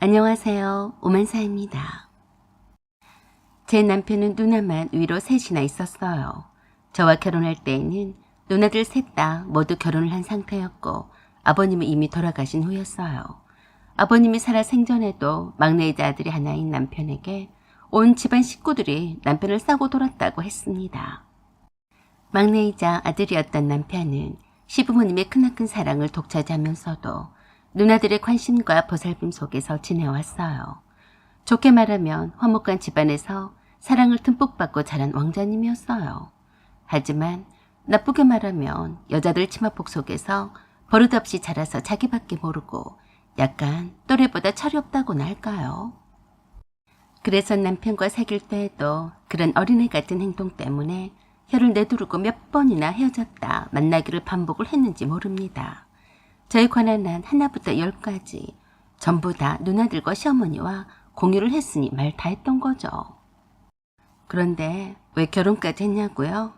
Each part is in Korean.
안녕하세요. 오만사입니다. 제 남편은 누나만 위로 셋이나 있었어요. 저와 결혼할 때에는 누나들 셋 다 모두 결혼을 한 상태였고 아버님은 이미 돌아가신 후였어요. 아버님이 살아 생전에도 막내이자 아들이 하나인 남편에게 온 집안 식구들이 남편을 싸고 돌았다고 했습니다. 막내이자 아들이었던 남편은 시부모님의 크나큰 사랑을 독차지하면서도 누나들의 관심과 보살핌 속에서 지내왔어요. 좋게 말하면 화목한 집안에서 사랑을 듬뿍 받고 자란 왕자님이었어요. 하지만 나쁘게 말하면 여자들 치마폭 속에서 버릇없이 자라서 자기밖에 모르고 약간 또래보다 철이 없다고나 할까요? 그래서 남편과 사귈 때에도 그런 어린애 같은 행동 때문에 혀를 내두르고 몇 번이나 헤어졌다 만나기를 반복을 했는지 모릅니다. 저에 관한 한 하나부터 10까지 전부 다 누나들과 시어머니와 공유를 했으니 말 다 했던 거죠. 그런데 왜 결혼까지 했냐고요?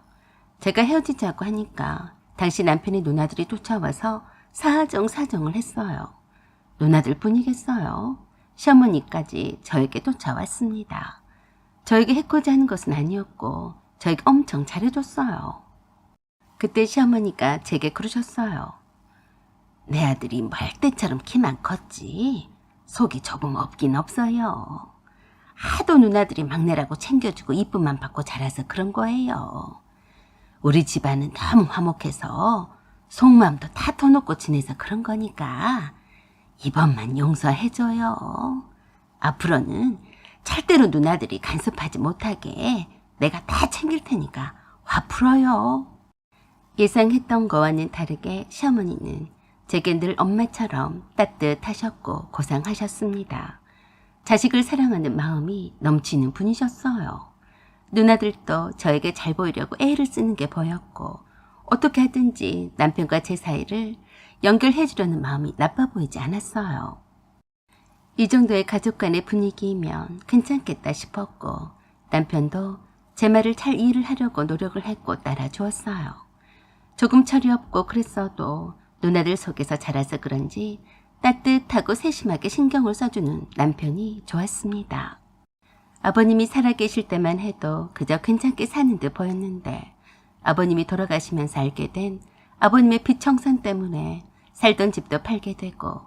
제가 헤어지자고 하니까 당시 남편의 누나들이 쫓아와서 사정을 했어요. 누나들 뿐이겠어요. 시어머니까지 저에게 쫓아왔습니다. 저에게 해코지 하는 것은 아니었고 저에게 엄청 잘해줬어요. 그때 시어머니가 제게 그러셨어요. 내 아들이 멀대처럼 키만 컸지 속이 조금 없긴 없어요. 하도 누나들이 막내라고 챙겨주고 이쁨만 받고 자라서 그런 거예요. 우리 집안은 너무 화목해서 속마음도 다 터놓고 지내서 그런 거니까 이번만 용서해줘요. 앞으로는 절대로 누나들이 간섭하지 못하게 내가 다 챙길 테니까 화 풀어요. 예상했던 거와는 다르게 시어머니는 제게 늘 엄마처럼 따뜻하셨고 고상하셨습니다. 자식을 사랑하는 마음이 넘치는 분이셨어요. 누나들도 저에게 잘 보이려고 애를 쓰는 게 보였고 어떻게 하든지 남편과 제 사이를 연결해 주려는 마음이 나빠 보이지 않았어요. 이 정도의 가족 간의 분위기이면 괜찮겠다 싶었고 남편도 제 말을 잘 이해를 하려고 노력을 했고 따라주었어요. 조금 철이 없고 그랬어도 누나들 속에서 자라서 그런지 따뜻하고 세심하게 신경을 써주는 남편이 좋았습니다. 아버님이 살아계실 때만 해도 그저 괜찮게 사는 듯 보였는데 아버님이 돌아가시면서 알게 된 아버님의 비청산 때문에 살던 집도 팔게 되고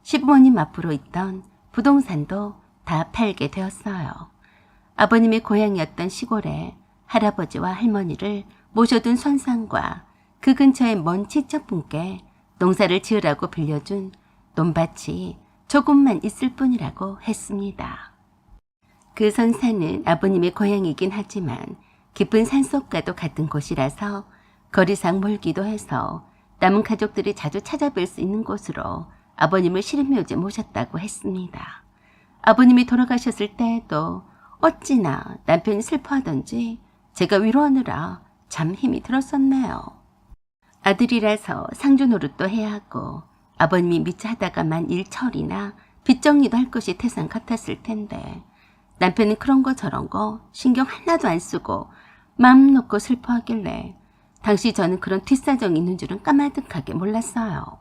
시부모님 앞으로 있던 부동산도 다 팔게 되었어요. 아버님의 고향이었던 시골에 할아버지와 할머니를 모셔둔 선상과 그 근처의 먼 친척분께 농사를 지으라고 빌려준 논밭이 조금만 있을 뿐이라고 했습니다. 그 선산은 아버님의 고향이긴 하지만 깊은 산속과도 같은 곳이라서 거리상 멀기도 해서 남은 가족들이 자주 찾아뵐 수 있는 곳으로 아버님을 시름묘지에 모셨다고 했습니다. 아버님이 돌아가셨을 때에도 어찌나 남편이 슬퍼하던지 제가 위로하느라 참 힘이 들었었네요. 아들이라서 상주 노릇도 해야 하고 아버님이 미처 하다가만 일 처리나 빚 정리도 할 것이 태산 같았을 텐데 남편은 그런 거 저런 거 신경 하나도 안 쓰고 마음 놓고 슬퍼하길래 당시 저는 그런 뒷사정이 있는 줄은 까마득하게 몰랐어요.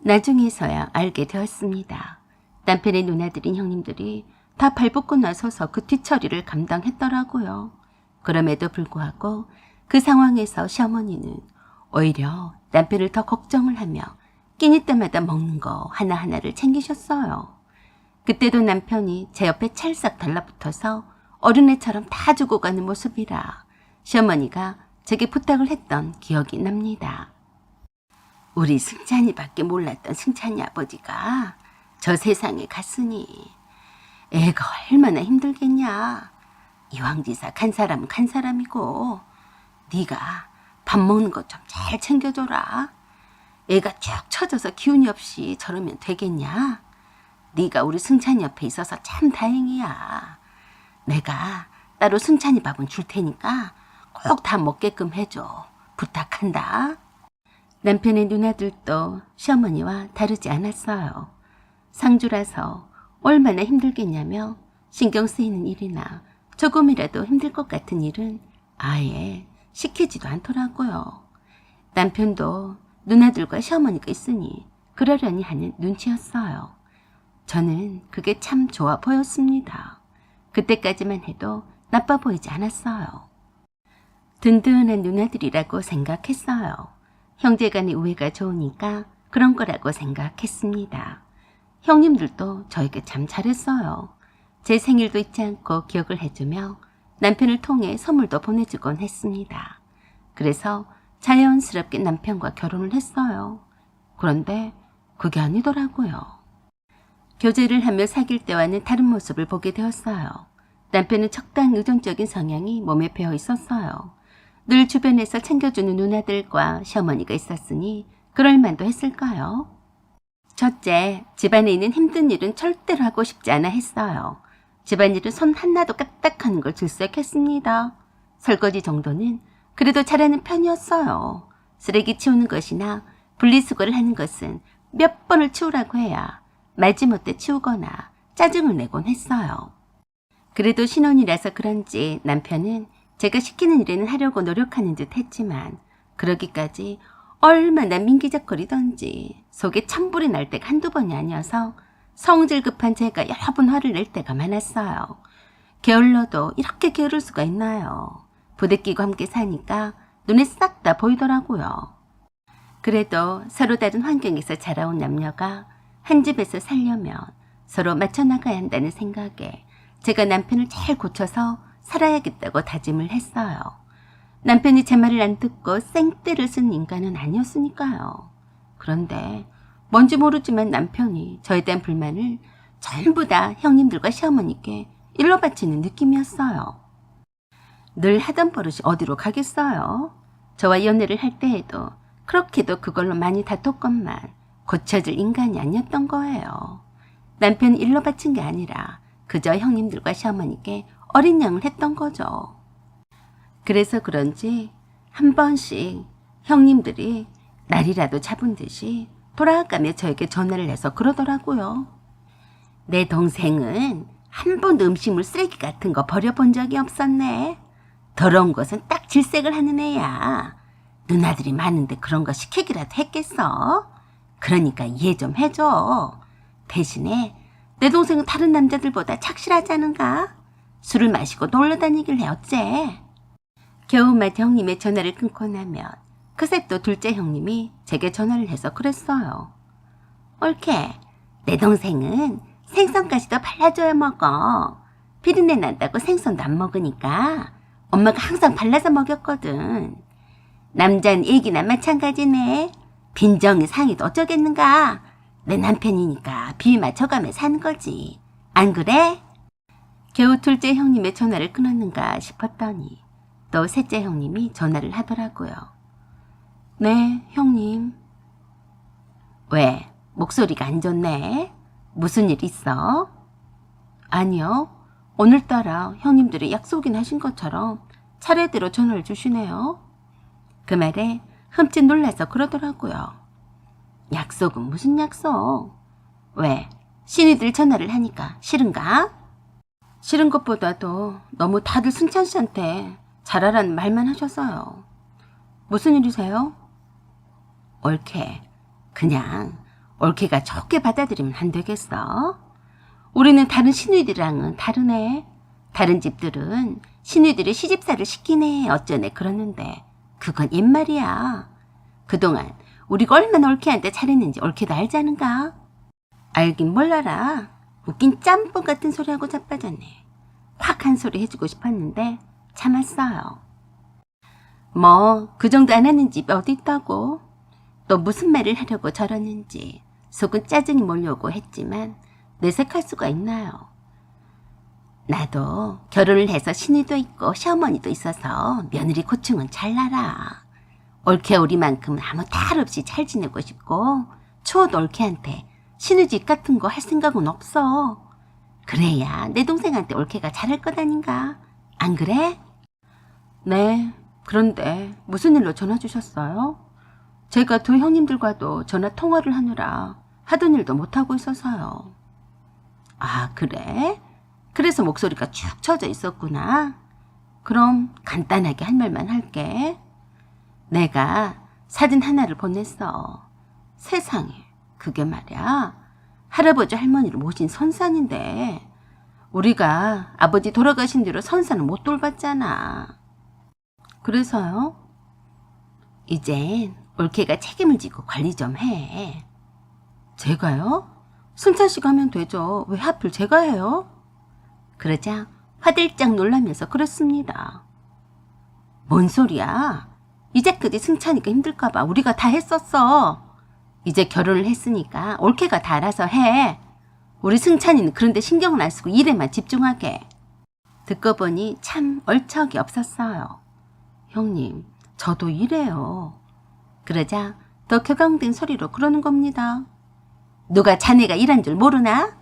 나중에서야 알게 되었습니다. 남편의 누나들인 형님들이 다 발벗고 나서서 그 뒷처리를 감당했더라고요. 그럼에도 불구하고 그 상황에서 시어머니는 오히려 남편을 더 걱정을 하며 끼니 때마다 먹는 거 하나하나를 챙기셨어요. 그때도 남편이 제 옆에 찰싹 달라붙어서 어린애처럼 다 주고 가는 모습이라 시어머니가 제게 부탁을 했던 기억이 납니다. 우리 승찬이밖에 몰랐던 승찬이 아버지가 저 세상에 갔으니 애가 얼마나 힘들겠냐. 이왕지사 간 사람은 간 사람이고 네가 밥 먹는 것 좀 잘 챙겨줘라. 애가 쭉 처져서 기운이 없이 저러면 되겠냐. 네가 우리 승찬이 옆에 있어서 참 다행이야. 내가 따로 승찬이 밥은 줄 테니까 꼭 다 먹게끔 해줘. 부탁한다. 남편의 누나들도 시어머니와 다르지 않았어요. 상주라서 얼마나 힘들겠냐며 신경 쓰이는 일이나 조금이라도 힘들 것 같은 일은 아예 시키지도 않더라고요. 남편도 누나들과 시어머니가 있으니 그러려니 하는 눈치였어요. 저는 그게 참 좋아 보였습니다. 그때까지만 해도 나빠 보이지 않았어요. 든든한 누나들이라고 생각했어요. 형제간의 우애가 좋으니까 그런 거라고 생각했습니다. 형님들도 저에게 참 잘했어요. 제 생일도 잊지 않고 기억을 해주며 남편을 통해 선물도 보내주곤 했습니다. 그래서 자연스럽게 남편과 결혼을 했어요. 그런데 그게 아니더라고요. 교제를 하며 사귈 때와는 다른 모습을 보게 되었어요. 남편은 적당 의존적인 성향이 몸에 배어 있었어요. 늘 주변에서 챙겨주는 누나들과 시어머니가 있었으니 그럴 만도 했을까요? 첫째, 집안에 있는 힘든 일은 절대로 하고 싶지 않아 했어요. 집안일은 손 하나도 까딱하는 걸 질색했습니다. 설거지 정도는 그래도 잘하는 편이었어요. 쓰레기 치우는 것이나 분리수거를 하는 것은 몇 번을 치우라고 해야 마지못해 치우거나 짜증을 내곤 했어요. 그래도 신혼이라서 그런지 남편은 제가 시키는 일에는 하려고 노력하는 듯 했지만 그러기까지 얼마나 민기적거리던지 속에 찬불이 날 때가 한두 번이 아니어서 성질 급한 제가 여러 번 화를 낼 때가 많았어요. 게을러도 이렇게 게으를 수가 있나요? 부대끼고 함께 사니까 눈에 싹 다 보이더라고요. 그래도 서로 다른 환경에서 자라온 남녀가 한 집에서 살려면 서로 맞춰 나가야 한다는 생각에 제가 남편을 잘 고쳐서 살아야겠다고 다짐을 했어요. 남편이 제 말을 안 듣고 생떼를 쓴 인간은 아니었으니까요. 그런데 뭔지 모르지만 남편이 저에 대한 불만을 전부 다 형님들과 시어머니께 일러 바치는 느낌이었어요. 늘 하던 버릇이 어디로 가겠어요? 저와 연애를 할 때에도 그렇게도 그걸로 많이 다퉜건만 고쳐질 인간이 아니었던 거예요. 남편이 일러 바친 게 아니라 그저 형님들과 시어머니께 어린 양을 했던 거죠. 그래서 그런지 한 번씩 형님들이 날이라도 잡은 듯이 돌아가며 저에게 전화를 해서 그러더라고요. 내 동생은 한 번도 음식물 쓰레기 같은 거 버려본 적이 없었네. 더러운 것은 딱 질색을 하는 애야. 누나들이 많은데 그런 거 시키기라도 했겠어? 그러니까 이해 좀 해줘. 대신에 내 동생은 다른 남자들보다 착실하지 않은가? 술을 마시고 놀러 다니길 해 어째? 겨우마다 형님의 전화를 끊고 나면 그새 또 둘째 형님이 제게 전화를 해서 그랬어요. 옳게 내 동생은 생선까지도 발라줘야 먹어. 비린내 난다고 생선도 안 먹으니까 엄마가 항상 발라서 먹였거든. 남자는 얘기나 마찬가지네. 빈정이 상해도 어쩌겠는가. 내 남편이니까 비위 맞춰가며 사는 거지. 안 그래? 겨우 둘째 형님의 전화를 끊었는가 싶었더니 또 셋째 형님이 전화를 하더라고요. 네, 형님. 왜? 목소리가 안 좋네? 무슨 일 있어? 아니요. 오늘따라 형님들이 약속이나 하신 것처럼 차례대로 전화를 주시네요. 그 말에 흠칫 놀라서 그러더라고요. 약속은 무슨 약속? 왜? 신이들 전화를 하니까 싫은가? 싫은 것보다도 너무 다들 순찬 씨한테 잘하라는 말만 하셔서요. 무슨 일이세요? 옳게. 그냥 옳게가 좋게 받아들이면 안 되겠어? 우리는 다른 신우들이랑은 다르네. 다른 집들은 신우들이 시집살을 시키네 어쩌네 그러는데 그건 옛말이야. 그동안 우리가 얼마나 옳게한테 잘했는지 옳게도 알지 않은가? 알긴 뭘 알아. 웃긴 짬뽕 같은 소리하고 자빠졌네. 확 한 소리 해주고 싶었는데 참았어요. 뭐 그 정도 안 하는 집이 어디 있다고. 또 무슨 말을 하려고 저러는지 속은 짜증이 몰려오고 했지만 내색할 수가 있나요? 나도 결혼을 해서 신우도 있고 시어머니도 있어서 며느리 고충은 잘 알아. 옳게 우리만큼은 아무 탈 없이 잘 지내고 싶고 추워도 옳게한테 신우집 같은 거 할 생각은 없어. 그래야 내 동생한테 옳게가 잘할 것 아닌가. 안 그래? 네, 그런데 무슨 일로 전화 주셨어요? 제가 두 형님들과도 전화 통화를 하느라 하던 일도 못하고 있어서요. 아, 그래? 그래서 목소리가 축 처져 있었구나. 그럼 간단하게 한 말만 할게. 내가 사진 하나를 보냈어. 세상에, 그게 말이야. 할아버지 할머니를 모신 선산인데 우리가 아버지 돌아가신 뒤로 선산을 못 돌봤잖아. 그래서요? 이젠 올케가 책임을 지고 관리 좀 해. 제가요? 순찬 씨가 하면 되죠. 왜 하필 제가 해요? 그러자 화들짝 놀라면서 그랬습니다. 뭔 소리야? 이제까지 승찬이가 힘들까봐 우리가 다 했었어. 이제 결혼을 했으니까 올케가 다 알아서 해. 우리 승찬이는 그런데 신경을 안 쓰고 일에만 집중하게. 듣고 보니 참 얼척이 없었어요. 형님, 저도 이래요. 그러자 더 격앙된 소리로 그러는 겁니다. 누가 자네가 일한 줄 모르나?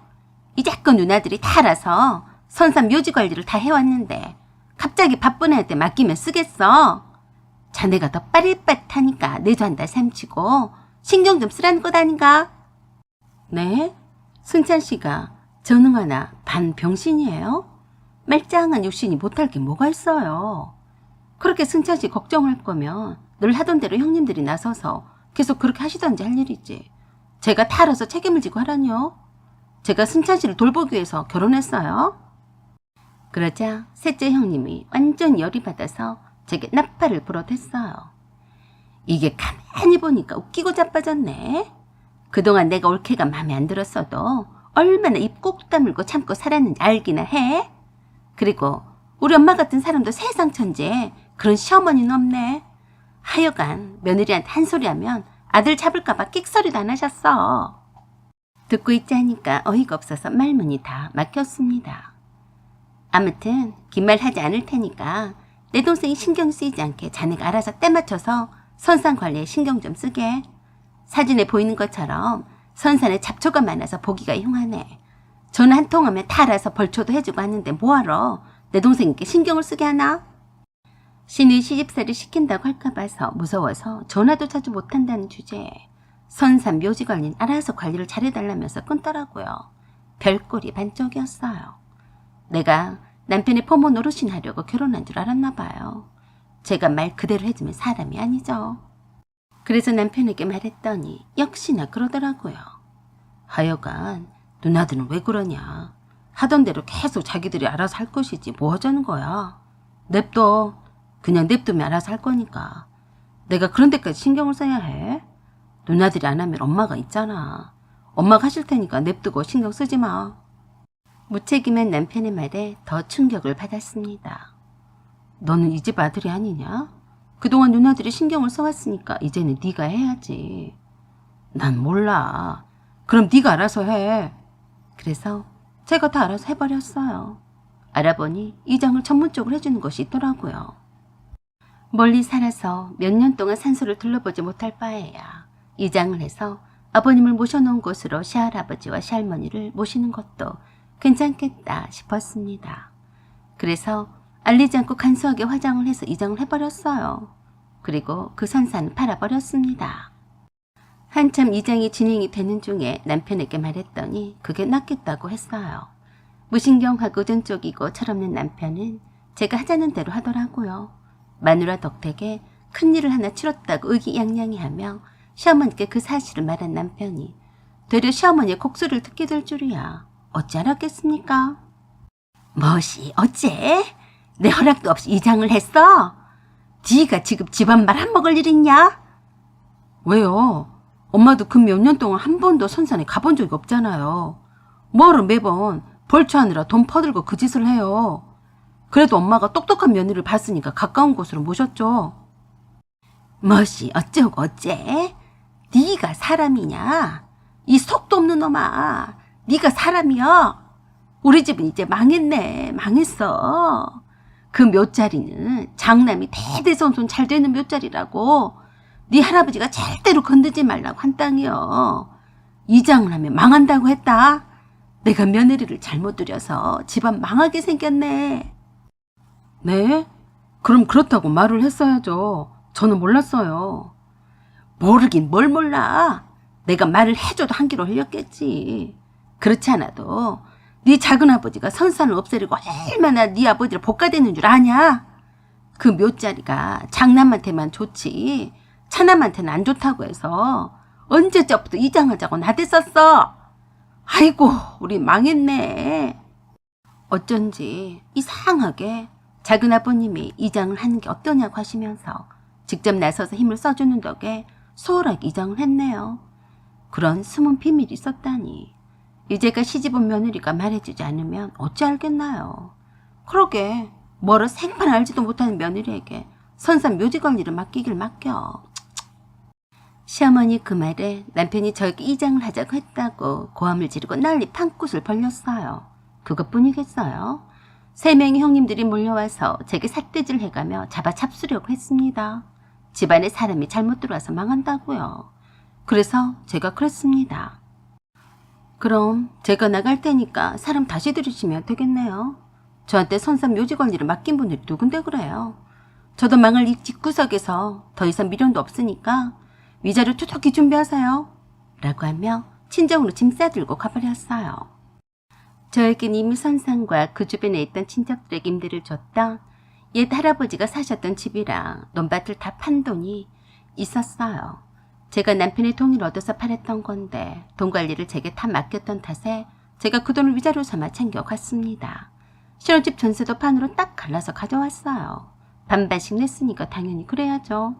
이제껏 누나들이 다 알아서 선산 묘지 관리를 다 해왔는데 갑자기 바쁜 애한테 맡기면 쓰겠어. 자네가 더 빠릿빠릿하니까 내조 한 달 삼치고 신경 좀 쓰라는 것 아닌가? 네? 승찬 씨가 전능하나 반병신이에요? 말짱한 육신이 못할 게 뭐가 있어요. 그렇게 승찬 씨 걱정할 거면 늘 하던 대로 형님들이 나서서 계속 그렇게 하시던지 할 일이지. 제가 다 알아서 책임을 지고 하라뇨. 제가 승찬 씨를 돌보기 위해서 결혼했어요. 그러자 셋째 형님이 완전 열이 받아서 제게 나팔을 불어댔어요. 이게 가만히 보니까 웃기고 자빠졌네. 그동안 내가 올케가 마음에 안 들었어도 얼마나 입 꼭 다물고 참고 살았는지 알기나 해. 그리고 우리 엄마 같은 사람도 세상 천지에 그런 시어머니는 없네. 하여간 며느리한테 한 소리 하면 아들 잡을까봐 끽소리도 안 하셨어. 듣고 있자니까 어이가 없어서 말문이 다 막혔습니다. 아무튼 긴 말 하지 않을 테니까 내 동생이 신경 쓰이지 않게 자네가 알아서 때 맞춰서 선산 관리에 신경 좀 쓰게. 사진에 보이는 것처럼 선산에 잡초가 많아서 보기가 흉하네. 전화 한 통하면 다 알아서 벌초도 해주고 하는데 뭐하러 내 동생에게 신경을 쓰게 하나? 신의 시집살이 시킨다고 할까 봐서 무서워서 전화도 자주 못한다는 주제에 선산 묘지 관리는 알아서 관리를 잘해달라면서 끊더라고요. 별꼴이 반쪽이었어요. 내가 남편의 포모 노릇이나 하려고 결혼한 줄 알았나 봐요. 제가 말 그대로 해주면 사람이 아니죠. 그래서 남편에게 말했더니 역시나 그러더라고요. 하여간 누나들은 왜 그러냐. 하던 대로 계속 자기들이 알아서 할 것이지 뭐 하자는 거야. 냅둬. 그냥 냅두면 알아서 할 거니까. 내가 그런 데까지 신경을 써야 해? 누나들이 안 하면 엄마가 있잖아. 엄마가 하실 테니까 냅두고 신경 쓰지 마. 무책임한 남편의 말에 더 충격을 받았습니다. 너는 이 집 아들이 아니냐? 그동안 누나들이 신경을 써왔으니까 이제는 네가 해야지. 난 몰라. 그럼 네가 알아서 해. 그래서 제가 다 알아서 해버렸어요. 알아보니 이장을 전문적으로 해주는 것이 있더라고요. 멀리 살아서 몇 년 동안 산소를 둘러보지 못할 바에야 이장을 해서 아버님을 모셔놓은 곳으로 시할아버지와 시할머니를 모시는 것도 괜찮겠다 싶었습니다. 그래서 알리지 않고 간소하게 화장을 해서 이장을 해버렸어요. 그리고 그 선산은 팔아버렸습니다. 한참 이장이 진행이 되는 중에 남편에게 말했더니 그게 낫겠다고 했어요. 무신경하고 전적이고 철없는 남편은 제가 하자는 대로 하더라고요. 마누라 덕택에 큰일을 하나 치렀다고 의기양양해하며 시어머니께 그 사실을 말한 남편이 되려 시어머니의 곡소리를 듣게 될 줄이야. 어찌 알았겠습니까? 뭐시 어째? 내 허락도 없이 이장을 했어? 네가 지금 집안 말 안 먹을 일 있냐? 왜요? 엄마도 그 몇 년 동안 한 번도 선산에 가본 적이 없잖아요. 뭐하러 매번 벌초하느라 돈 퍼들고 그 짓을 해요. 그래도 엄마가 똑똑한 며느리를 봤으니까 가까운 곳으로 모셨죠. 뭐시 어쩌고 어째? 네가 사람이냐? 이 속도 없는 놈아. 네가 사람이야? 우리 집은 이제 망했네. 망했어. 그 묘자리는 장남이 대대손손 잘 되는 묘자리라고 네 할아버지가 절대로 건드지 말라고 한 땅이요. 이장을 하면 망한다고 했다. 내가 며느리를 잘못 들여서 집안 망하게 생겼네. 네? 그럼 그렇다고 말을 했어야죠. 저는 몰랐어요. 모르긴 뭘 몰라. 내가 말을 해줘도 한 귀로 흘렸겠지. 그렇지 않아도 네 작은아버지가 선산을 없애려고 얼마나 네 아버지를 볶아대는 줄 아냐? 그 묘자리가 장남한테만 좋지 차남한테는 안 좋다고 해서 언제적부터 이장하자고 나댔었어. 아이고, 우리 망했네. 어쩐지 이상하게 작은 아버님이 이장을 하는 게 어떠냐고 하시면서 직접 나서서 힘을 써주는 덕에 수월하게 이장을 했네요. 그런 숨은 비밀이 있었다니. 이제가 시집온 며느리가 말해주지 않으면 어찌 알겠나요. 그러게 뭐를 생판 알지도 못하는 며느리에게 선산 묘지관리를 맡기길 맡겨. 시어머니 그 말에 남편이 저에게 이장을 하자고 했다고 고함을 지르고 난리 판꽃을 벌렸어요. 그것뿐이겠어요. 3명의 형님들이 몰려와서 제게 삿대질 해가며 잡아 잡수려고 했습니다. 집안에 사람이 잘못 들어와서 망한다고요. 그래서 제가 그랬습니다. 그럼 제가 나갈 테니까 사람 다시 들이시면 되겠네요. 저한테 선산 묘지관리를 맡긴 분들이 누군데 그래요. 저도 망할 이 집구석에서 더 이상 미련도 없으니까 위자료 투석히 준비하세요. 라고 하며 친정으로 짐 싸들고 가버렸어요. 저에겐 이미 선산과 그 주변에 있던 친척들에게 임대를 줬던 옛 할아버지가 사셨던 집이랑 논밭을 다 판 돈이 있었어요. 제가 남편의 동의를 얻어서 팔았던 건데 돈 관리를 제게 다 맡겼던 탓에 제가 그 돈을 위자료 삼아 챙겨갔습니다. 신혼집 전세도 판으로 딱 갈라서 가져왔어요. 반반씩 냈으니까 당연히 그래야죠.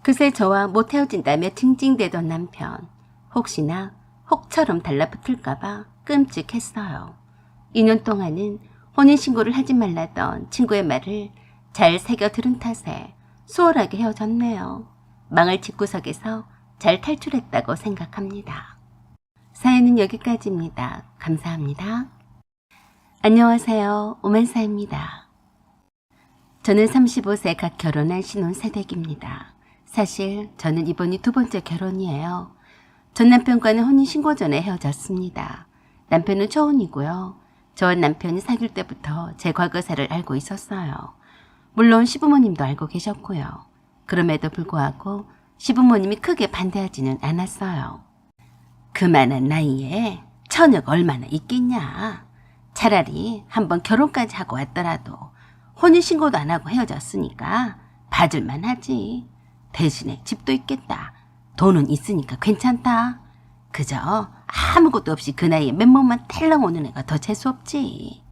그새 저와 못 헤어진다며 징징대던 남편. 혹시나 혹처럼 달라붙을까봐 끔찍했어요. 2년 동안은 혼인신고를 하지 말라던 친구의 말을 잘 새겨 들은 탓에 수월하게 헤어졌네요. 망할 집구석에서 잘 탈출했다고 생각합니다. 사연은 여기까지입니다. 감사합니다. 안녕하세요. 오만사입니다. 저는 35세 갓 결혼한 신혼새댁입니다. 사실 저는 이번이 2번째 결혼이에요. 전 남편과는 혼인신고 전에 헤어졌습니다. 남편은 초혼이고요. 저와 남편이 사귈 때부터 제 과거사를 알고 있었어요. 물론 시부모님도 알고 계셨고요. 그럼에도 불구하고 시부모님이 크게 반대하지는 않았어요. 그만한 나이에 처녀가 얼마나 있겠냐. 차라리 한번 결혼까지 하고 왔더라도 혼인신고도 안 하고 헤어졌으니까 봐줄만 하지. 대신에 집도 있겠다. 돈은 있으니까 괜찮다. 그저 아무것도 없이 그 나이에 맨몸만 탈랑 오는 애가 더 재수없지.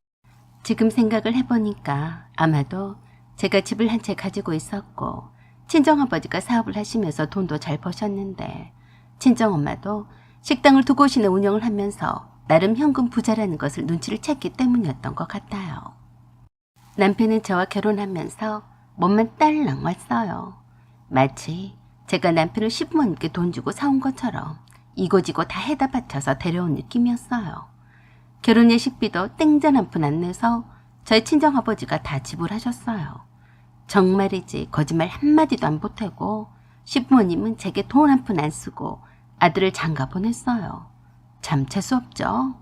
지금 생각을 해보니까 아마도 제가 집을 한 채 가지고 있었고 친정아버지가 사업을 하시면서 돈도 잘 버셨는데 친정엄마도 식당을 2곳이나 운영을 하면서 나름 현금 부자라는 것을 눈치를 챘기 때문이었던 것 같아요. 남편은 저와 결혼하면서 몸만 딸랑 왔어요. 마치 제가 남편을 시부모님께 돈 주고 사온 것처럼 이고지고 다 해다 바쳐서 데려온 느낌이었어요. 결혼 예식비도 땡전 한 푼 안 내서 저희 친정아버지가 다 지불하셨어요. 정말이지 거짓말 한마디도 안 보태고 시부모님은 제게 돈 한 푼 안 쓰고 아들을 장가 보냈어요. 참 재수없죠.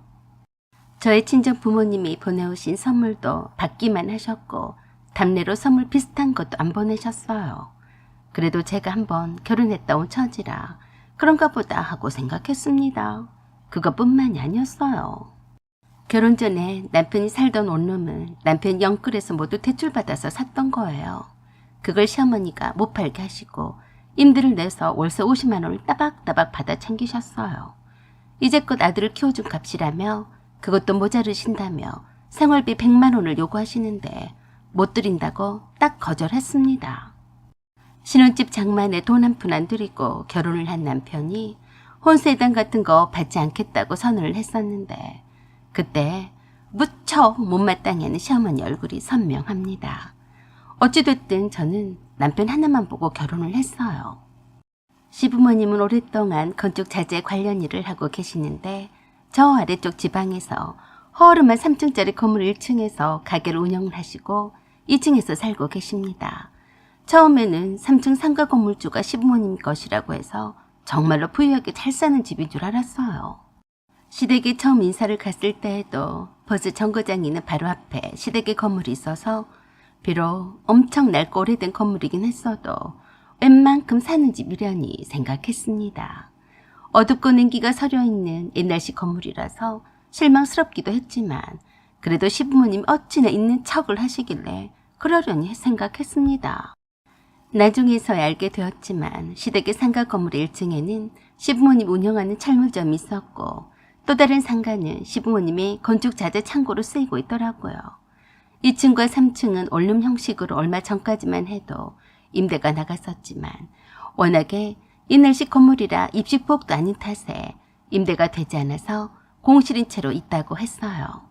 저희 친정 부모님이 보내오신 선물도 받기만 하셨고 답례로 선물 비슷한 것도 안 보내셨어요. 그래도 제가 한번 결혼했다 온 처지라 그런가 보다 하고 생각했습니다. 그것뿐만이 아니었어요. 결혼 전에 남편이 살던 원룸은 남편 영끌에서 모두 대출받아서 샀던 거예요. 그걸 시어머니가 못 팔게 하시고 임대를 내서 월세 50만 원을 따박따박 받아 챙기셨어요. 이제껏 아들을 키워준 값이라며 그것도 모자르신다며 생활비 100만 원을 요구하시는데 못 드린다고 딱 거절했습니다. 신혼집 장만에 돈 한 푼 안 들이고 결혼을 한 남편이 혼세당 같은 거 받지 않겠다고 선언을 했었는데 그때 무척 못마땅해 하는 시어머니 얼굴이 선명합니다. 어찌됐든 저는 남편 하나만 보고 결혼을 했어요. 시부모님은 오랫동안 건축 자재 관련 일을 하고 계시는데 저 아래쪽 지방에서 허름한 3층짜리 건물 1층에서 가게를 운영을 하시고 2층에서 살고 계십니다. 처음에는 3층 상가 건물주가 시부모님 것이라고 해서 정말로 부유하게 잘 사는 집인 줄 알았어요. 시댁에 처음 인사를 갔을 때에도 버스 정거장이 있는 바로 앞에 시댁의 건물이 있어서 비록 엄청 낡고 오래된 건물이긴 했어도 웬만큼 사는 집이려니 생각했습니다. 어둡고 냉기가 서려있는 옛날식 건물이라서 실망스럽기도 했지만 그래도 시부모님 어찌나 있는 척을 하시길래 그러려니 생각했습니다. 나중에서야 알게 되었지만 시댁의 상가 건물 1층에는 시부모님 운영하는 철물점이 있었고 또 다른 상가는 시부모님이 건축 자재 창고로 쓰이고 있더라고요. 2층과 3층은 원룸 형식으로 얼마 전까지만 해도 임대가 나갔었지만 워낙에 옛날식 건물이라 입식폭도 아닌 탓에 임대가 되지 않아서 공실인 채로 있다고 했어요.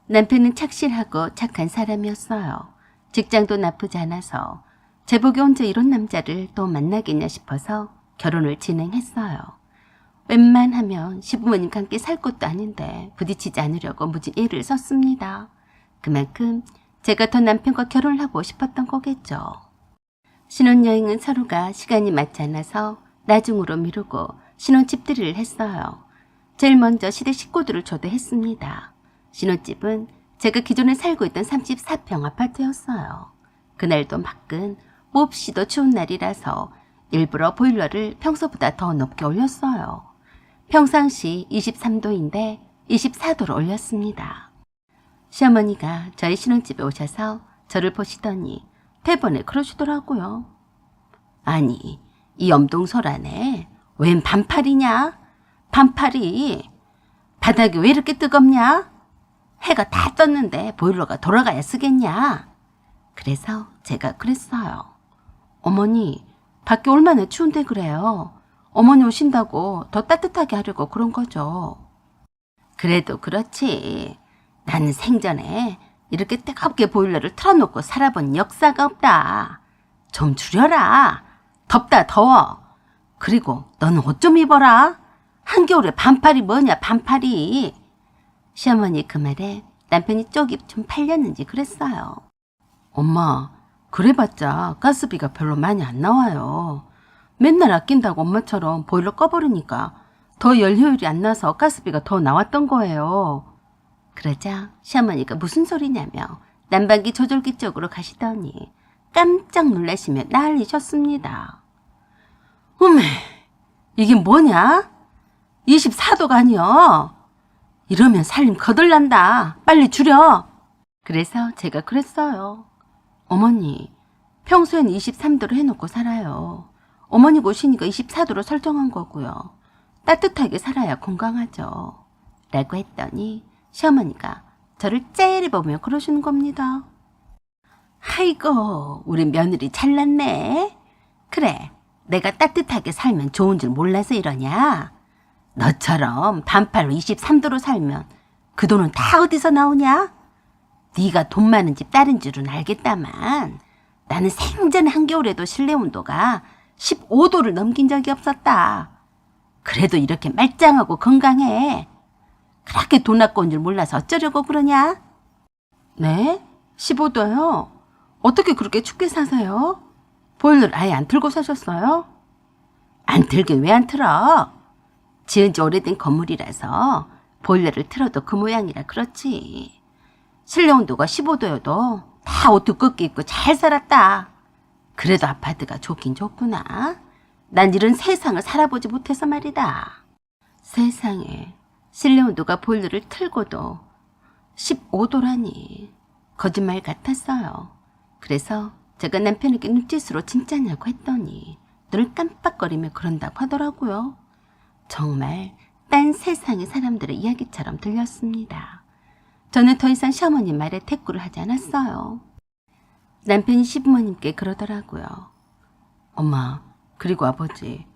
남편은 착실하고 착한 사람이었어요. 직장도 나쁘지 않아서 제복이 언제 이런 남자를 또 만나겠냐 싶어서 결혼을 진행했어요. 웬만하면 시부모님과 함께 살 것도 아닌데 부딪히지 않으려고 무진 애를 썼습니다. 그만큼 제가 더 남편과 결혼을 하고 싶었던 거겠죠. 신혼여행은 서로가 시간이 맞지 않아서 나중으로 미루고 신혼집들이를 했어요. 제일 먼저 시댁 식구들을 초대했습니다. 신혼집은 제가 기존에 살고 있던 34평 아파트였어요. 그날도 밖은 몹시도 추운 날이라서 일부러 보일러를 평소보다 더 높게 올렸어요. 평상시 23도인데 24도로 올렸습니다. 시어머니가 저희 신혼집에 오셔서 저를 보시더니 대번에 그러시더라고요. 아니, 이 염동설안에 웬 반팔이냐? 반팔이 바닥이 왜 이렇게 뜨겁냐? 해가 다 떴는데 보일러가 돌아가야 쓰겠냐? 그래서 제가 그랬어요. 어머니, 밖에 얼마나 추운데 그래요. 어머니 오신다고 더 따뜻하게 하려고 그런 거죠. 그래도 그렇지. 나는 생전에 이렇게 뜨겁게 보일러를 틀어놓고 살아본 역사가 없다. 좀 줄여라. 덥다 더워. 그리고 너는 옷 좀 입어라. 한겨울에 반팔이 뭐냐 반팔이. 시어머니 그 말에 남편이 쪽이 좀 팔렸는지 그랬어요. 엄마, 그래봤자 가스비가 별로 많이 안 나와요. 맨날 아낀다고 엄마처럼 보일러 꺼버리니까 더 연료율이 안 나서 가스비가 더 나왔던 거예요. 그러자 시어머니가 무슨 소리냐며 난방기 조절기 쪽으로 가시더니 깜짝 놀라시며 난리셨습니다. 어메, 이게 뭐냐? 24도가 아니여. 이러면 살림 거덜난다. 빨리 줄여. 그래서 제가 그랬어요. 어머니, 평소엔 23도로 해놓고 살아요. 어머니가 오시니까 24도로 설정한 거고요. 따뜻하게 살아야 건강하죠. 라고 했더니 시어머니가 저를 째려보며 그러시는 겁니다. 아이고, 우리 며느리 잘났네. 그래, 내가 따뜻하게 살면 좋은 줄 몰라서 이러냐? 너처럼 반팔로 23도로 살면 그 돈은 다 어디서 나오냐? 네가 돈 많은 집 딸인 줄은 알겠다만 나는 생전에 한겨울에도 실내 온도가 15도를 넘긴 적이 없었다. 그래도 이렇게 말짱하고 건강해. 그렇게 돈 아까운 줄 몰라서 어쩌려고 그러냐? 네? 15도요? 어떻게 그렇게 춥게 사세요? 보일러를 아예 안 틀고 사셨어요? 안 틀긴 왜 안 틀어? 지은 지 오래된 건물이라서 보일러를 틀어도 그 모양이라 그렇지. 실내 온도가 15도여도 다 옷 두껍게 입고 잘 살았다. 그래도 아파트가 좋긴 좋구나. 난 이런 세상을 살아보지 못해서 말이다. 세상에, 실내 온도가 보일러를 틀고도 15도라니. 거짓말 같았어요. 그래서 제가 남편에게 눈짓으로 진짜냐고 했더니 눈을 깜빡거리며 그런다고 하더라고요. 정말 딴 세상의 사람들의 이야기처럼 들렸습니다. 저는 더 이상 시어머님 말에 대꾸를 하지 않았어요. 남편이 시부모님께 그러더라고요. 엄마, 그리고 아버지,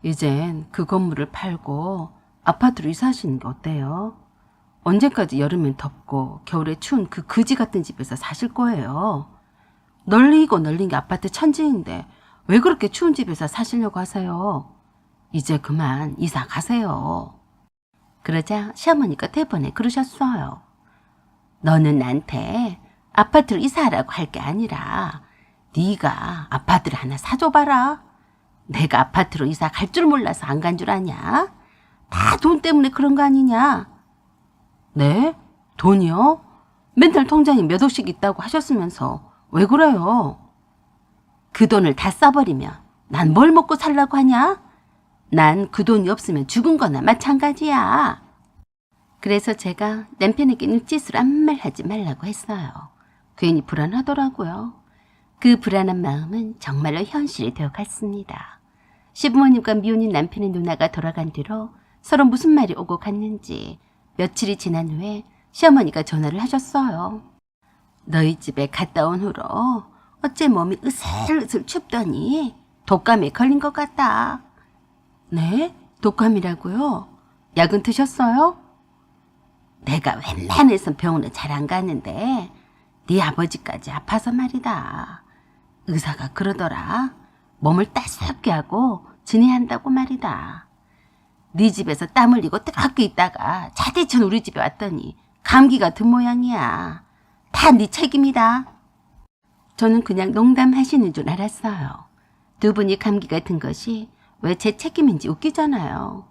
이젠 그 건물을 팔고 아파트로 이사하시는 게 어때요? 언제까지 여름엔 덥고 겨울에 추운 그 거지 같은 집에서 사실 거예요. 널리고 널린 게 아파트 천지인데 왜 그렇게 추운 집에서 사시려고 하세요? 이제 그만 이사 가세요. 그러자 시어머니가 대번에 그러셨어요. 너는 나한테 아파트로 이사하라고 할 게 아니라 네가 아파트를 하나 사줘봐라. 내가 아파트로 이사 갈 줄 몰라서 안 간 줄 아냐? 다 돈 때문에 그런 거 아니냐? 네? 돈이요? 맨날 통장에 몇 억씩 있다고 하셨으면서 왜 그래요? 그 돈을 다 써버리면 난 뭘 먹고 살라고 하냐? 난 그 돈이 없으면 죽은 거나 마찬가지야. 그래서 제가 남편에게 눈짓으로 아무 말 하지 말라고 했어요. 괜히 불안하더라고요. 그 불안한 마음은 정말로 현실이 되어갔습니다. 시부모님과 미혼인 남편의 누나가 돌아간 뒤로 서로 무슨 말이 오고 갔는지 며칠이 지난 후에 시어머니가 전화를 하셨어요. 너희 집에 갔다 온 후로 어째 몸이 으슬으슬 춥더니 독감에 걸린 것 같다. 네? 독감이라고요? 약은 드셨어요? 내가 웬만해선 병원은 잘 안 가는데 네 아버지까지 아파서 말이다. 의사가 그러더라. 몸을 따숩게 하고 지내야 한다고 말이다. 네 집에서 땀 흘리고 뜨겁게 있다가 차디천 우리 집에 왔더니 감기가 든 모양이야. 다 네 책임이다. 저는 그냥 농담하시는 줄 알았어요. 두 분이 감기가 든 것이 왜 제 책임인지 웃기잖아요.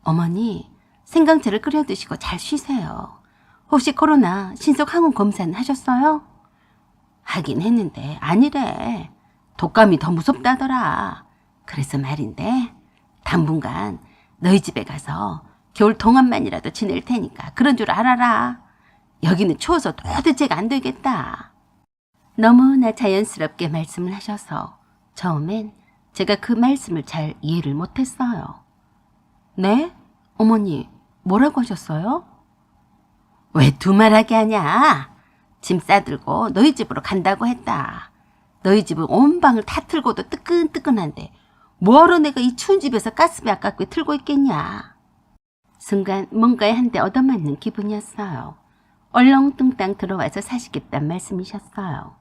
어머니, 생강차를 끓여 드시고 잘 쉬세요. 혹시 코로나 신속 항원 검사는 하셨어요? 하긴 했는데 아니래. 독감이 더 무섭다더라. 그래서 말인데 당분간 너희 집에 가서 겨울 동안만이라도 지낼 테니까 그런 줄 알아라. 여기는 추워서 도대체가 안 되겠다. 너무나 자연스럽게 말씀을 하셔서 처음엔 제가 그 말씀을 잘 이해를 못했어요. 네? 어머니, 뭐라고 하셨어요? 왜 두말하게 하냐? 짐 싸들고 너희 집으로 간다고 했다. 너희 집은 온 방을 다 틀고도 뜨끈뜨끈한데 뭐하러 내가 이 추운 집에서 가스비 아깝게 틀고 있겠냐. 순간 뭔가에 한 대 얻어맞는 기분이었어요. 얼렁뚱땅 들어와서 사시겠단 말씀이셨어요.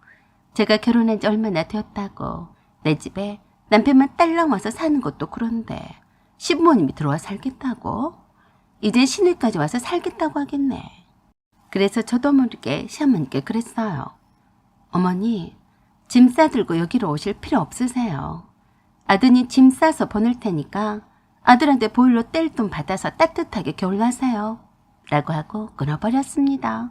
제가 결혼한 지 얼마나 되었다고 내 집에 남편만 딸랑 와서 사는 것도 그런데 시부모님이 들어와 살겠다고? 이제 시내까지 와서 살겠다고 하겠네. 그래서 저도 모르게 시어머니께 그랬어요. 어머니, 짐 싸들고 여기로 오실 필요 없으세요. 아드님 짐 싸서 보낼 테니까 아들한테 보일러 뗄 돈 받아서 따뜻하게 겨울 나세요. 라고 하고 끊어버렸습니다.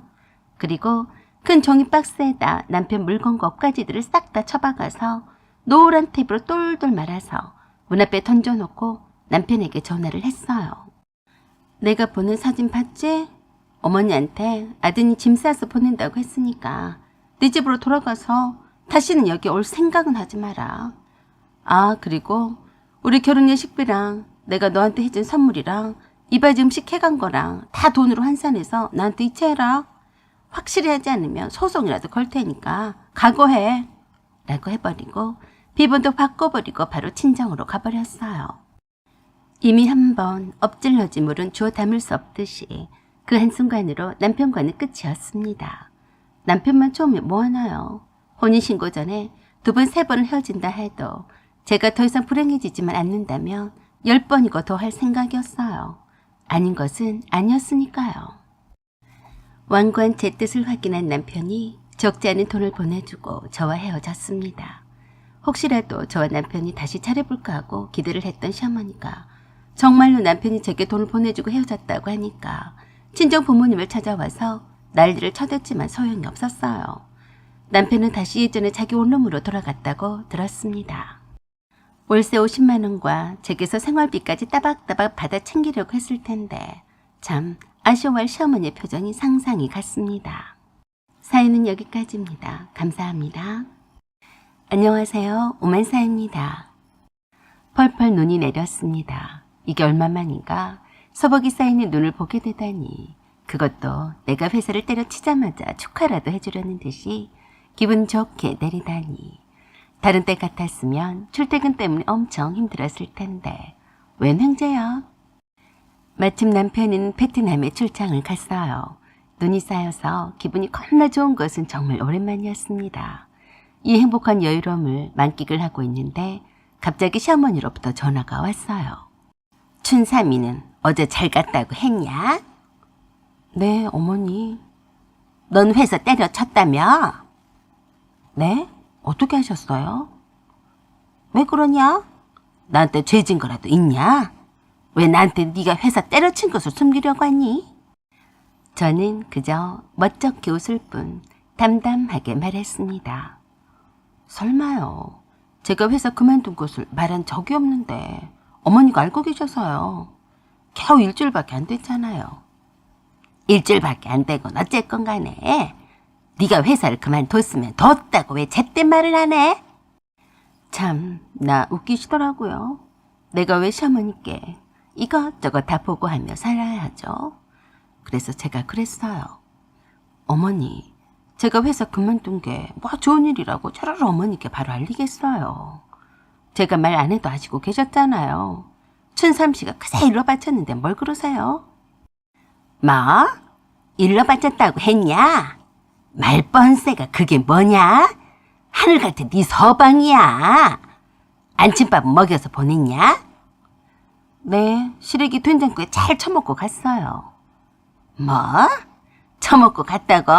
그리고 큰 종이 박스에다 남편 물건과 옷가지들을 싹 다 처박아서 노란 테이프로 똘똘 말아서 문 앞에 던져놓고 남편에게 전화를 했어요. 내가 보낸 사진 봤지? 어머니한테 아드님 짐 싸서 보낸다고 했으니까 네 집으로 돌아가서 다시는 여기 올 생각은 하지 마라. 아, 그리고 우리 결혼 예식비랑 내가 너한테 해준 선물이랑 이바지 음식 해간 거랑 다 돈으로 환산해서 나한테 이체해라. 확실히 하지 않으면 소송이라도 걸 테니까 각오해. 라고 해버리고 비번도 바꿔버리고 바로 친정으로 가버렸어요. 이미 한번 엎질러진 물은 주워 담을 수 없듯이 그 한순간으로 남편과는 끝이었습니다. 남편만 좋으면 뭐하나요? 혼인신고 전에 2번, 3번을 헤어진다 해도 제가 더 이상 불행해지지만 않는다면 10번이고 더 할 생각이었어요. 아닌 것은 아니었으니까요. 완고한 제 뜻을 확인한 남편이 적지 않은 돈을 보내주고 저와 헤어졌습니다. 혹시라도 저와 남편이 다시 차려볼까 하고 기대를 했던 시어머니가 정말로 남편이 제게 돈을 보내주고 헤어졌다고 하니까 친정 부모님을 찾아와서 난리를 쳐댔지만 소용이 없었어요. 남편은 다시 예전에 자기 원룸으로 돌아갔다고 들었습니다. 월세 50만 원과 제게서 생활비까지 따박따박 받아 챙기려고 했을 텐데 참 아쉬워할 시어머니의 표정이 상상이 갔습니다. 사연은 여기까지입니다. 감사합니다. 안녕하세요. 오만사입니다. 펄펄 눈이 내렸습니다. 이게 얼마만인가 서복이 쌓이는 눈을 보게 되다니 그것도 내가 회사를 때려치자마자 축하라도 해주려는 듯이 기분 좋게 내리다니 다른 때 같았으면 출퇴근 때문에 엄청 힘들었을 텐데 웬 횡재야? 마침 남편은 베트남에 출장을 갔어요. 눈이 쌓여서 기분이 겁나 좋은 것은 정말 오랜만이었습니다. 이 행복한 여유로움을 만끽을 하고 있는데 갑자기 시어머니로부터 전화가 왔어요. 춘삼이는 어제 잘 갔다고 했냐? 네, 어머니. 넌 회사 때려쳤다며? 네? 어떻게 하셨어요? 왜 그러냐? 나한테 죄진 거라도 있냐? 왜 나한테 네가 회사 때려친 것을 숨기려고 하니? 저는 그저 멋쩍게 웃을 뿐 담담하게 말했습니다. 설마요. 제가 회사 그만둔 것을 말한 적이 없는데 어머니가 알고 계셔서요. 겨우 일주일밖에 안 됐잖아요. 일주일밖에 안 되건 어쨌건 간에 네가 회사를 그만뒀으면 뒀다고 왜 잿된 말을 하네? 참, 나 웃기시더라고요. 내가 왜 시어머니께 이것저것 다 보고하며 살아야죠. 그래서 제가 그랬어요. 어머니, 제가 회사 그만둔 게 뭐 좋은 일이라고 차라리 어머니께 바로 알리겠어요. 제가 말 안 해도 아시고 계셨잖아요. 춘삼 씨가 그새 일러 바쳤는데 뭘 그러세요? 뭐? 일러 바쳤다고 했냐? 말뻔세가 그게 뭐냐? 하늘 같은 네 서방이야. 안침밥은 먹여서 보냈냐? 네, 시래기 된장국에 잘 처먹고 갔어요. 뭐? 처먹고 갔다고?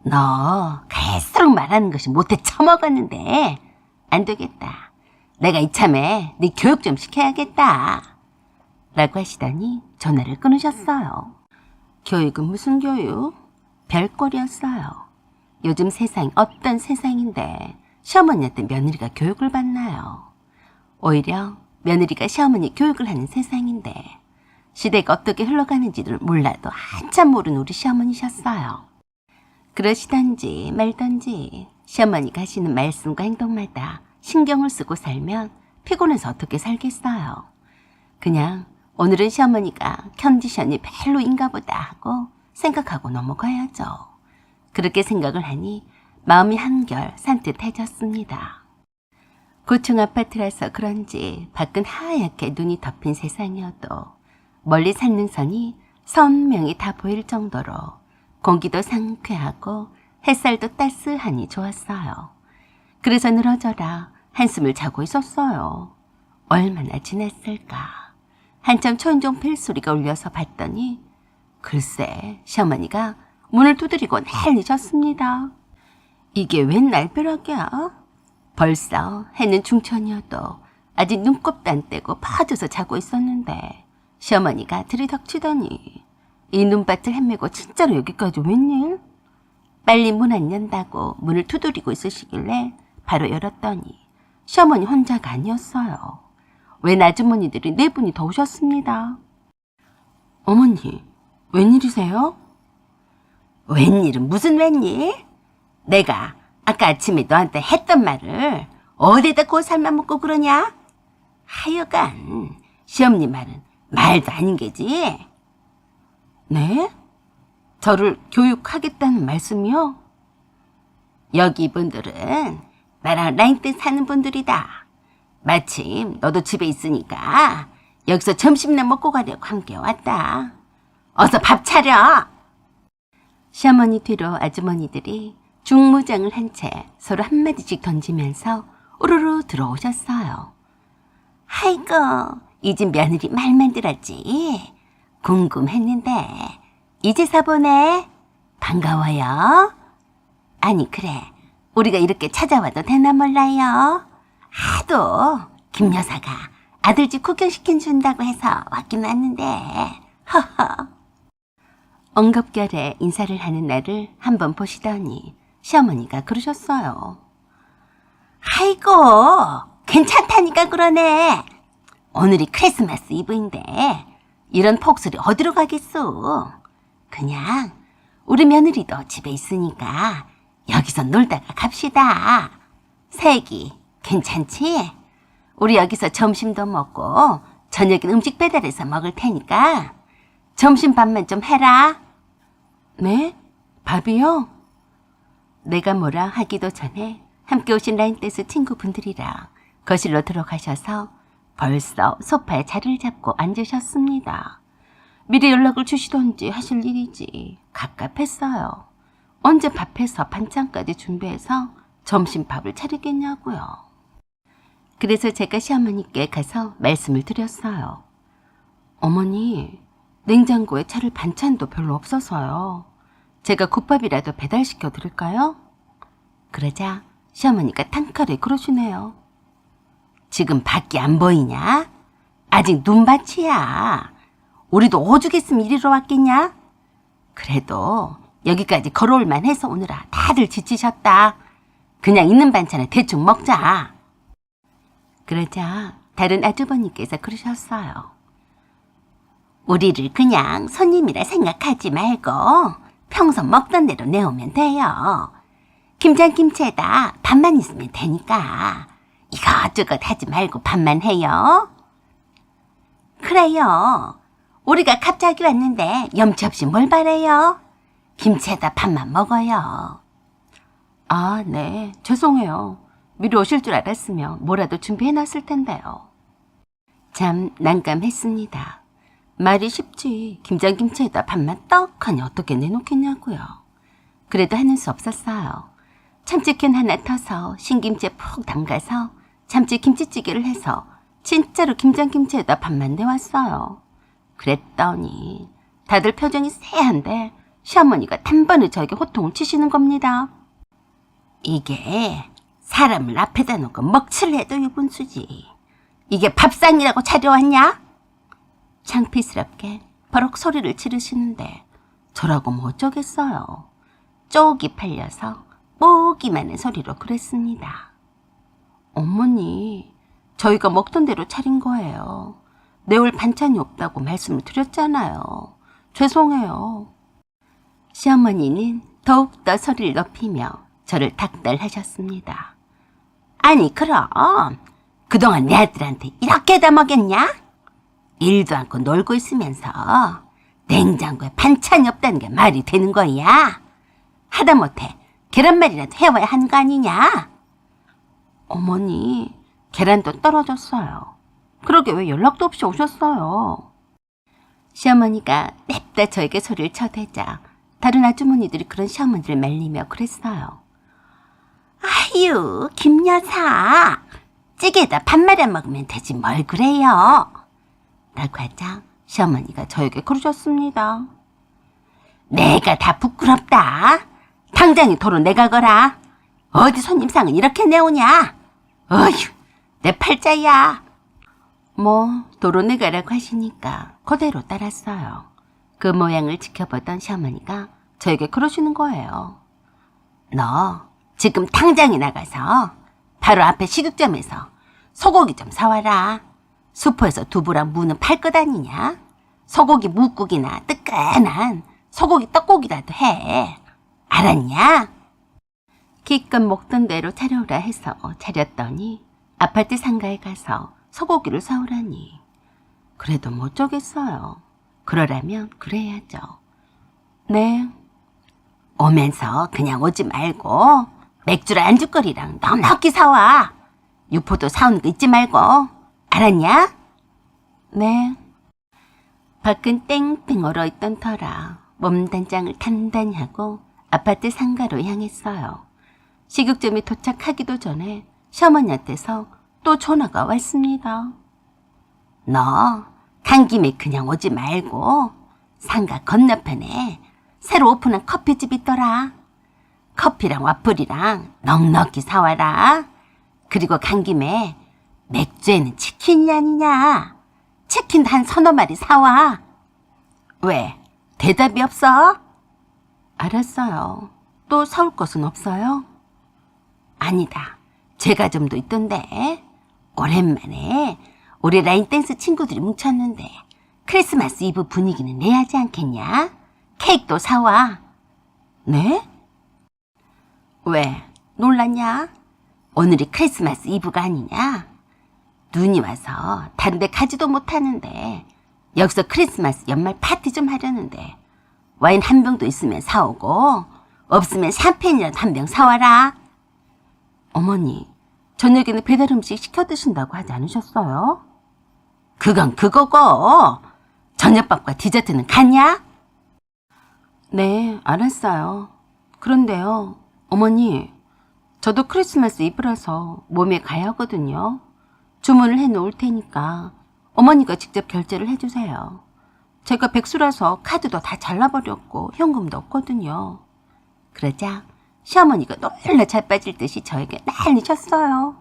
너 갈수록 말하는 것이 못해 처먹었는데 안 되겠다. 내가 이참에 네 교육 좀 시켜야겠다. 라고 하시더니 전화를 끊으셨어요. 교육은 무슨 교육? 별꼴이었어요. 요즘 세상이 어떤 세상인데 시어머니한테 며느리가 교육을 받나요? 오히려 며느리가 시어머니 교육을 하는 세상인데 시대가 어떻게 흘러가는지를 몰라도 한참 모르는 우리 시어머니셨어요. 그러시던지 말던지 시어머니가 하시는 말씀과 행동마다 신경을 쓰고 살면 피곤해서 어떻게 살겠어요. 그냥 오늘은 시어머니가 컨디션이 별로인가 보다 하고 생각하고 넘어가야죠. 그렇게 생각을 하니 마음이 한결 산뜻해졌습니다. 고층 아파트라서 그런지 밖은 하얗게 눈이 덮인 세상이어도 멀리 산능선이 선명히 다 보일 정도로 공기도 상쾌하고 햇살도 따스하니 좋았어요. 그래서 늘어져라 한숨을 자고 있었어요. 얼마나 지났을까. 한참 초인종 벨 소리가 울려서 봤더니 글쎄 시어머니가 문을 두드리고 난리셨습니다. 이게 웬 날벼락이야? 벌써 해는 중천이어도 아직 눈곱도 안 떼고 파져서 자고 있었는데 시어머니가 들이닥치더니 이 눈밭을 헤매고 진짜로 여기까지 웬일? 빨리 문 안 연다고 문을 두드리고 있으시길래 바로 열었더니 시어머니 혼자가 아니었어요. 웬 아주머니들이 4분이 더 오셨습니다. 어머니, 웬일이세요? 웬일은 무슨 웬일? 내가 아까 아침에 너한테 했던 말을 어디다 고살만 먹고 그러냐? 하여간 시어머니 말은 말도 아닌 게지. 네? 저를 교육하겠다는 말씀이요? 여기 분들은 나랑 라인때 사는 분들이다. 마침 너도 집에 있으니까 여기서 점심이나 먹고 가려고 함께 왔다. 어서 밥 차려. 시어머니 뒤로 아주머니들이 중무장을 한 채 서로 한마디씩 던지면서 우르르 들어오셨어요. 아이고, 이 집 며느리 말만 들었지. 궁금했는데 이제서 보네. 반가워요. 아니 그래, 우리가 이렇게 찾아와도 되나 몰라요. 하도 김 여사가 아들 집 구경시켜준다고 해서 왔긴 왔는데 허허. 엉겁결에 인사를 하는 나를 한번 보시더니 시어머니가 그러셨어요. 아이고, 괜찮다니까 그러네. 오늘이 크리스마스 이브인데 이런 폭설이 어디로 가겠소. 그냥 우리 며느리도 집에 있으니까 여기서 놀다가 갑시다. 새기 괜찮지? 우리 여기서 점심도 먹고 저녁엔 음식 배달해서 먹을 테니까 점심밥만 좀 해라. 네? 밥이요? 내가 뭐라 하기도 전에 함께 오신 라인댄스 친구분들이랑 거실로 들어가셔서 벌써 소파에 자리를 잡고 앉으셨습니다. 미리 연락을 주시던지 하실 일이지 갑갑했어요. 언제 밥해서 반찬까지 준비해서 점심밥을 차리겠냐고요. 그래서 제가 시어머니께 가서 말씀을 드렸어요. 어머니, 냉장고에 차릴 반찬도 별로 없어서요. 제가 국밥이라도 배달시켜 드릴까요? 그러자 시어머니가 단칼에 그러시네요. 지금 밖이 안 보이냐? 아직 눈밭이야. 우리도 오죽했으면 이리로 왔겠냐? 그래도 여기까지 걸어올 만해서 오느라 다들 지치셨다. 그냥 있는 반찬을 대충 먹자. 그러자 다른 아주버님께서 그러셨어요. 우리를 그냥 손님이라 생각하지 말고 평소 먹던 대로 내오면 돼요. 김장김치에다 밥만 있으면 되니까 이것저것 하지 말고 밥만 해요. 그래요. 우리가 갑자기 왔는데 염치 없이 뭘 바래요? 김치에다 밥만 먹어요. 아, 네. 죄송해요. 미리 오실 줄 알았으면 뭐라도 준비해놨을 텐데요. 참 난감했습니다. 말이 쉽지 김장김치에다 밥만 떡하니 어떻게 내놓겠냐고요. 그래도 하는 수 없었어요. 참치캔 하나 터서 신김치에 푹 담가서 참치 김치찌개를 해서 진짜로 김장김치에다 밥만 내왔어요. 그랬더니 다들 표정이 쎄한데 시어머니가 단번에 저에게 호통을 치시는 겁니다. 이게 사람을 앞에다 놓고 먹칠을 해도 유분수지. 이게 밥상이라고 차려왔냐? 창피스럽게 버럭 소리를 지르시는데 저라고 뭐 어쩌겠어요. 쪽이 팔려서 뽀기만한 소리로 그랬습니다. 어머니, 저희가 먹던 대로 차린 거예요. 내올 반찬이 없다고 말씀을 드렸잖아요. 죄송해요. 시어머니는 더욱더 소리를 높이며 저를 닥달하셨습니다. 아니 그럼 그동안 내 아들한테 이렇게 다 먹였냐? 일도 않고 놀고 있으면서 냉장고에 반찬이 없다는 게 말이 되는 거야? 하다못해 계란말이라도 해와야 하는 거 아니냐? 어머니, 계란도 떨어졌어요. 그러게 왜 연락도 없이 오셨어요? 시어머니가 냅다 저에게 소리를 쳐대자 다른 아주머니들이 그런 시어머니를 말리며 그랬어요. 아유, 김여사, 찌개에다 밥 말아 먹으면 되지 뭘 그래요? 라고 하자 시어머니가 저에게 그러셨습니다. 내가 다 부끄럽다. 당장에 도로 내가거라. 어디 손님상은 이렇게 내오냐? 어휴, 내 팔자야. 뭐 도로 내가라고 하시니까 그대로 따랐어요. 그 모양을 지켜보던 시어머니가 저에게 그러시는 거예요. 너 지금 당장에 나가서 바로 앞에 식육점에서 소고기 좀 사와라. 수포에서 두부랑 무는 팔 것 아니냐? 소고기 묵국이나 뜨끈한 소고기 떡국이라도 해. 알았냐? 기껏 먹던 대로 차려오라 해서 차렸더니 아파트 상가에 가서 소고기를 사오라니. 그래도 뭐 어쩌겠어요. 그러라면 그래야죠. 네. 오면서 그냥 오지 말고 맥주랑 안주거리랑 넉넉히 사와. 육포도 사오는 거 잊지 말고. 알았냐? 네. 밖은 땡땡 얼어있던 터라 몸단장을 단단히 하고 아파트 상가로 향했어요. 식육점에 도착하기도 전에 시어머니한테서 또 전화가 왔습니다. 너 간 김에 그냥 오지 말고 상가 건너편에 새로 오픈한 커피집 있더라. 커피랑 와플이랑 넉넉히 사와라. 그리고 간 김에 맥주에는 치킨이 아니냐. 치킨도 한 서너 마리 사와. 왜? 대답이 없어? 알았어요. 또 사올 것은 없어요? 아니다. 제가 좀 더 있던데. 오랜만에 우리 라인댄스 친구들이 뭉쳤는데 크리스마스 이브 분위기는 내야지 않겠냐? 케이크도 사와. 네? 왜? 놀랐냐? 오늘이 크리스마스 이브가 아니냐? 눈이 와서 다른 데 가지도 못하는데 여기서 크리스마스 연말 파티 좀 하려는데 와인 한 병도 있으면 사오고 없으면 샴페인이라도 한 병 사와라. 어머니, 저녁에는 배달 음식 시켜 드신다고 하지 않으셨어요? 그건 그거고 저녁밥과 디저트는 갔냐? 네, 알았어요. 그런데요, 어머니, 저도 크리스마스 이브라서 몸에 가야 하거든요. 주문을 해놓을 테니까 어머니가 직접 결제를 해주세요. 제가 백수라서 카드도 다 잘라버렸고 현금도 없거든요. 그러자 시어머니가 놀라 자빠질 듯이 저에게 난리쳤어요.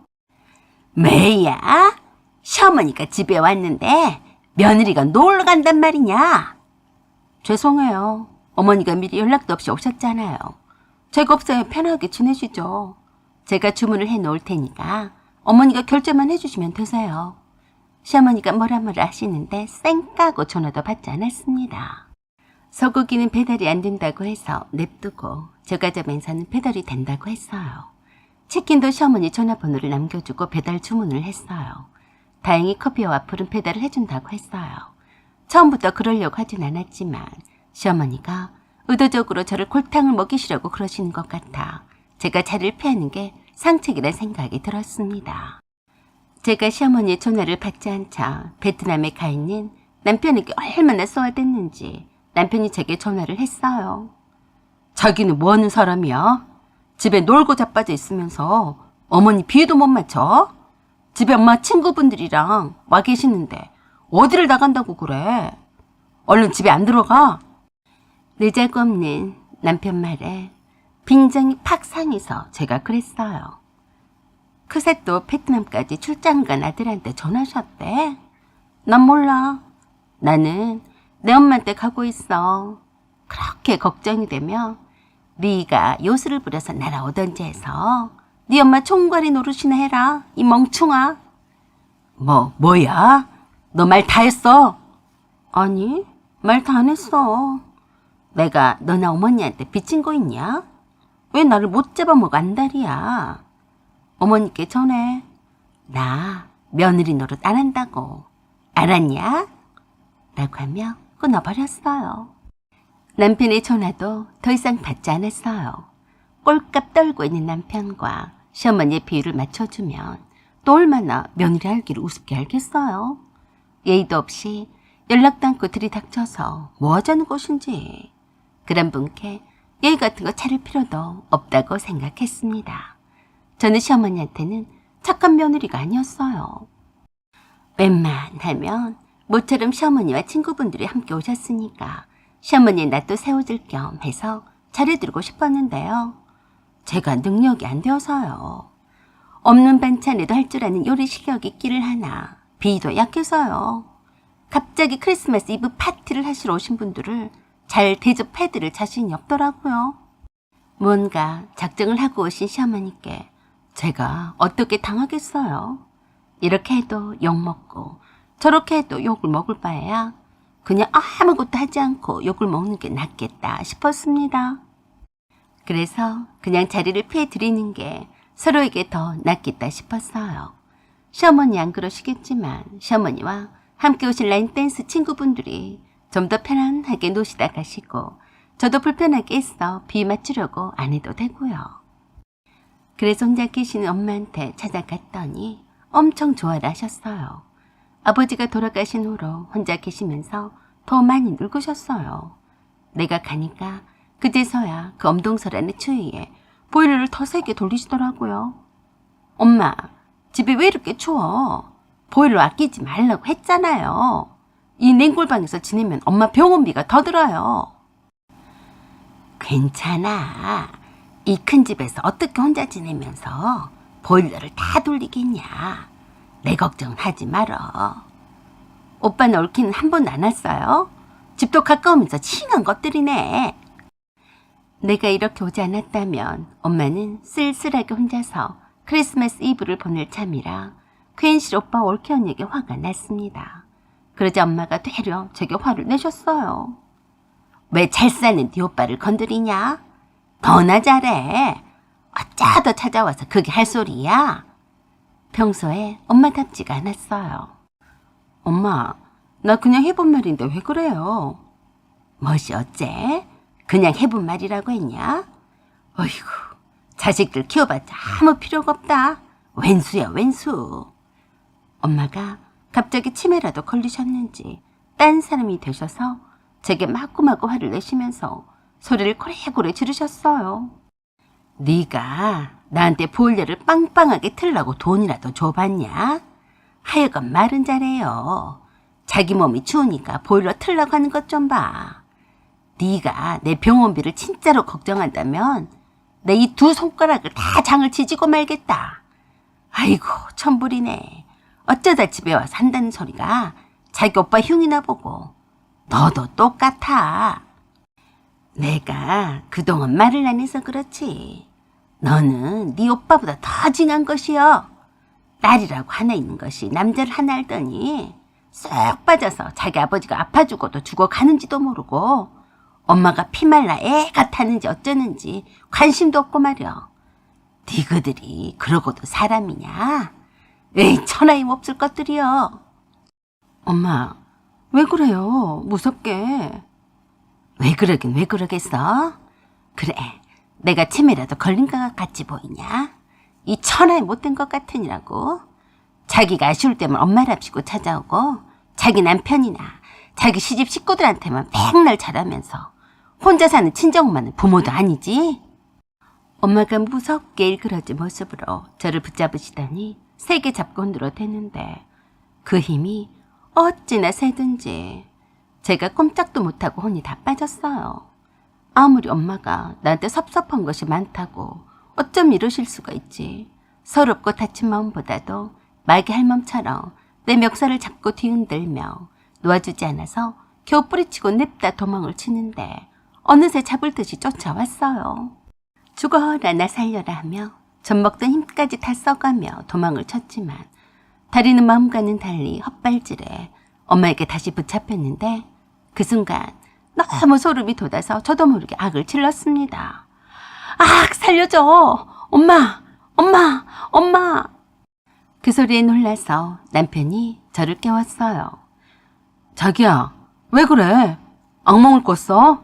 뭐야? 시어머니가 집에 왔는데 며느리가 놀러 간단 말이냐? 죄송해요. 어머니가 미리 연락도 없이 오셨잖아요. 제가 없어요. 편하게 지내시죠. 제가 주문을 해놓을 테니까 어머니가 결제만 해주시면 되세요. 시어머니가 뭐라 하시는데 쌩 까고 전화도 받지 않았습니다. 소고기는 배달이 안 된다고 해서 냅두고 저 가자면서는 배달이 된다고 했어요. 치킨도 시어머니 전화번호를 남겨주고 배달 주문을 했어요. 다행히 커피와 와플은 배달을 해준다고 했어요. 처음부터 그러려고 하진 않았지만 시어머니가 의도적으로 저를 골탕을 먹이시려고 그러시는 것 같아 제가 자리를 피하는 게 상책이란 생각이 들었습니다. 제가 시어머니의 전화를 받지 않자 베트남에 가 있는 남편에게 얼마나 쏘아댔는지 남편이 제게 전화를 했어요. 자기는 뭐 하는 사람이야? 집에 놀고 자빠져 있으면서 어머니 비위도 못 맞춰? 집에 엄마 친구분들이랑 와 계시는데 어디를 나간다고 그래? 얼른 집에 안 들어가? 느자고 없는 남편 말에 빈정이 팍 상해서 제가 그랬어요. 그새 또 베트남까지 출장 간 아들한테 전화하셨대? 난 몰라. 나는 내 엄마한테 가고 있어. 그렇게 걱정이 되며 네가 요술을 부려서 날아오던지 해서 네 엄마 총괄이 노릇이나 해라. 이 멍충아. 뭐야? 너 말 다 했어? 아니, 말 다 안 했어. 내가 너나 어머니한테 빚진 거 있냐? 왜 나를 못 잡아먹어 안달이야. 어머니께 전해. 나 며느리 노릇 안 한다고. 알았냐? 라고 하며 끊어버렸어요. 남편의 전화도 더 이상 받지 않았어요. 꼴값 떨고 있는 남편과 시어머니의 비율을 맞춰주면 또 얼마나 며느리 알기를 우습게 알겠어요. 예의도 없이 연락도 않고 들이닥쳐서 뭐 하자는 것인지 그런 분께 예의 같은 거 차릴 필요도 없다고 생각했습니다. 저는 시어머니한테는 착한 며느리가 아니었어요. 웬만하면 모처럼 시어머니와 친구분들이 함께 오셨으니까 시어머니의 낯도 세워줄 겸 해서 차려드리고 싶었는데요. 제가 능력이 안 되어서요. 없는 반찬에도 할 줄 아는 요리 실력이 있기를 하나 비위도 약해서요. 갑자기 크리스마스 이브 파티를 하시러 오신 분들을 잘 대접해드릴 자신이 없더라고요. 뭔가 작정을 하고 오신 시어머니께 제가 어떻게 당하겠어요. 이렇게 해도 욕먹고 저렇게 해도 욕을 먹을 바에야 그냥 아무것도 하지 않고 욕을 먹는 게 낫겠다 싶었습니다. 그래서 그냥 자리를 피해드리는 게 서로에게 더 낫겠다 싶었어요. 시어머니 안 그러시겠지만 시어머니와 함께 오신 라인 댄스 친구분들이 좀 더 편안하게 노시다 가시고 저도 불편하게 했어 비위 맞추려고 안 해도 되고요. 그래서 혼자 계시는 엄마한테 찾아갔더니 엄청 좋아라 하셨어요. 아버지가 돌아가신 후로 혼자 계시면서 더 많이 늙으셨어요. 내가 가니까 그제서야 그 엄동설안의 추위에 보일러를 더 세게 돌리시더라고요. 엄마, 집에 왜 이렇게 추워? 보일러 아끼지 말라고 했잖아요. 이 냉골방에서 지내면 엄마 병원비가 더 들어요. 괜찮아. 이 큰 집에서 어떻게 혼자 지내면서 보일러를 다 돌리겠냐. 내 걱정은 하지 말어. 오빠는 얽히는 한 번도 안 왔어요? 집도 가까우면서 칭한 것들이네. 내가 이렇게 오지 않았다면 엄마는 쓸쓸하게 혼자서 크리스마스 이브를 보낼 참이라 괜시 오빠 얽히 언니에게 화가 났습니다. 그러자 엄마가 되려 제게 화를 내셨어요. 왜 잘 사는 네 오빠를 건드리냐? 너나 잘해. 어쩌다 찾아와서 그게 할 소리야? 평소에 엄마답지가 않았어요. 엄마, 나 그냥 해본 말인데 왜 그래요? 멋이 어째? 그냥 해본 말이라고 했냐? 어이구, 자식들 키워봤자 아무 필요가 없다. 웬수야 웬수. 엄마가 갑자기 치매라도 걸리셨는지 딴 사람이 되셔서 제게 마구마구 화를 내시면서 소리를 고래고래 지르셨어요. 네가 나한테 보일러를 빵빵하게 틀라고 돈이라도 줘봤냐? 하여간 말은 잘해요. 자기 몸이 추우니까 보일러 틀라고 하는 것 좀 봐. 네가 내 병원비를 진짜로 걱정한다면 내 이 두 손가락을 다 장을 지지고 말겠다. 아이고 천불이네. 어쩌다 집에 와서 한다는 소리가 자기 오빠 흉이나 보고 너도 똑같아. 내가 그동안 말을 안 해서 그렇지. 너는 네 오빠보다 더 징한 것이여. 딸이라고 하나 있는 것이 남자를 하나 알더니 쏙 빠져서 자기 아버지가 아파 죽어도 죽어가는지도 모르고 엄마가 피말라 애가 타는지 어쩌는지 관심도 없고 말이여. 니그들이 그러고도 사람이냐? 에이, 천하임 없을 것들이여. 엄마, 왜 그래요? 무섭게. 왜 그러긴 왜 그러겠어? 그래, 내가 치매라도 걸린 것 같이 보이냐? 이 천하에 못된 것 같으니라고. 자기가 아쉬울 때면 엄마랍시고 찾아오고 자기 남편이나 자기 시집 식구들한테만 맨날 잘하면서 혼자 사는 친정엄마는 부모도 아니지? 엄마가 무섭게 일그러진 모습으로 저를 붙잡으시더니 세게 잡고 흔들어 대는데 그 힘이 어찌나 세든지 제가 꼼짝도 못하고 혼이 다 빠졌어요. 아무리 엄마가 나한테 섭섭한 것이 많다고 어쩜 이러실 수가 있지. 서럽고 다친 마음보다도 마귀 할멈처럼 내 멱살을 잡고 뒤흔들며 놓아주지 않아서 겨우 뿌리치고 냅다 도망을 치는데 어느새 잡을 듯이 쫓아왔어요. 죽어라 나 살려라 하며 젖먹던 힘까지 다 써가며 도망을 쳤지만 다리는 마음과는 달리 헛발질에 엄마에게 다시 붙잡혔는데 그 순간 너무 소름이 돋아서 저도 모르게 악을 질렀습니다. 악! 살려줘! 엄마! 엄마! 엄마! 그 소리에 놀라서 남편이 저를 깨웠어요. 자기야, 왜 그래? 악몽을 꿨어?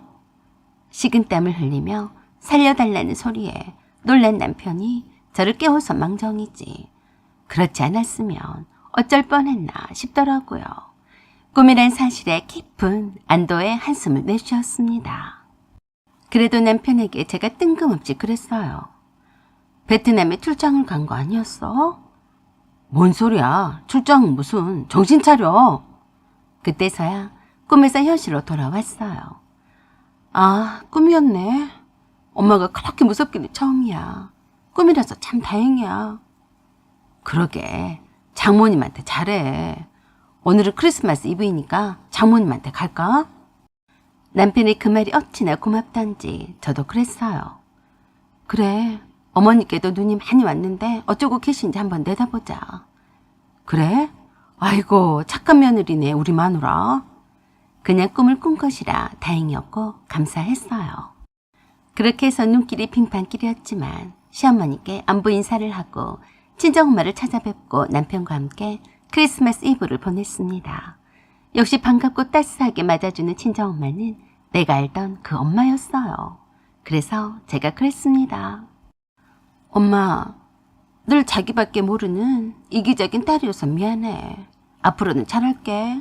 식은땀을 흘리며 살려달라는 소리에 놀란 남편이 저를 깨워서 망정이지. 그렇지 않았으면 어쩔 뻔했나 싶더라고요. 꿈이란 사실에 깊은 안도의 한숨을 내쉬었습니다. 그래도 남편에게 제가 뜬금없이 그랬어요. 베트남에 출장을 간 거 아니었어? 뭔 소리야? 출장은 무슨? 정신 차려. 그때서야 꿈에서 현실로 돌아왔어요. 아, 꿈이었네. 엄마가 그렇게 무섭기는 처음이야. 꿈이라서 참 다행이야. 그러게, 장모님한테 잘해. 오늘은 크리스마스 이브이니까 장모님한테 갈까? 남편의 그 말이 어찌나 고맙던지 저도 그랬어요. 그래, 어머니께도 눈이 많이 왔는데 어쩌고 계신지 한번 내다보자. 그래? 아이고, 착한 며느리네, 우리 마누라. 그냥 꿈을 꾼 것이라 다행이었고 감사했어요. 그렇게 해서 눈길이 빙판길이었지만 시어머니께 안부 인사를 하고 친정엄마를 찾아뵙고 남편과 함께 크리스마스 이브를 보냈습니다. 역시 반갑고 따스하게 맞아주는 친정엄마는 내가 알던 그 엄마였어요. 그래서 제가 그랬습니다. 엄마, 늘 자기밖에 모르는 이기적인 딸이어서 미안해. 앞으로는 잘할게.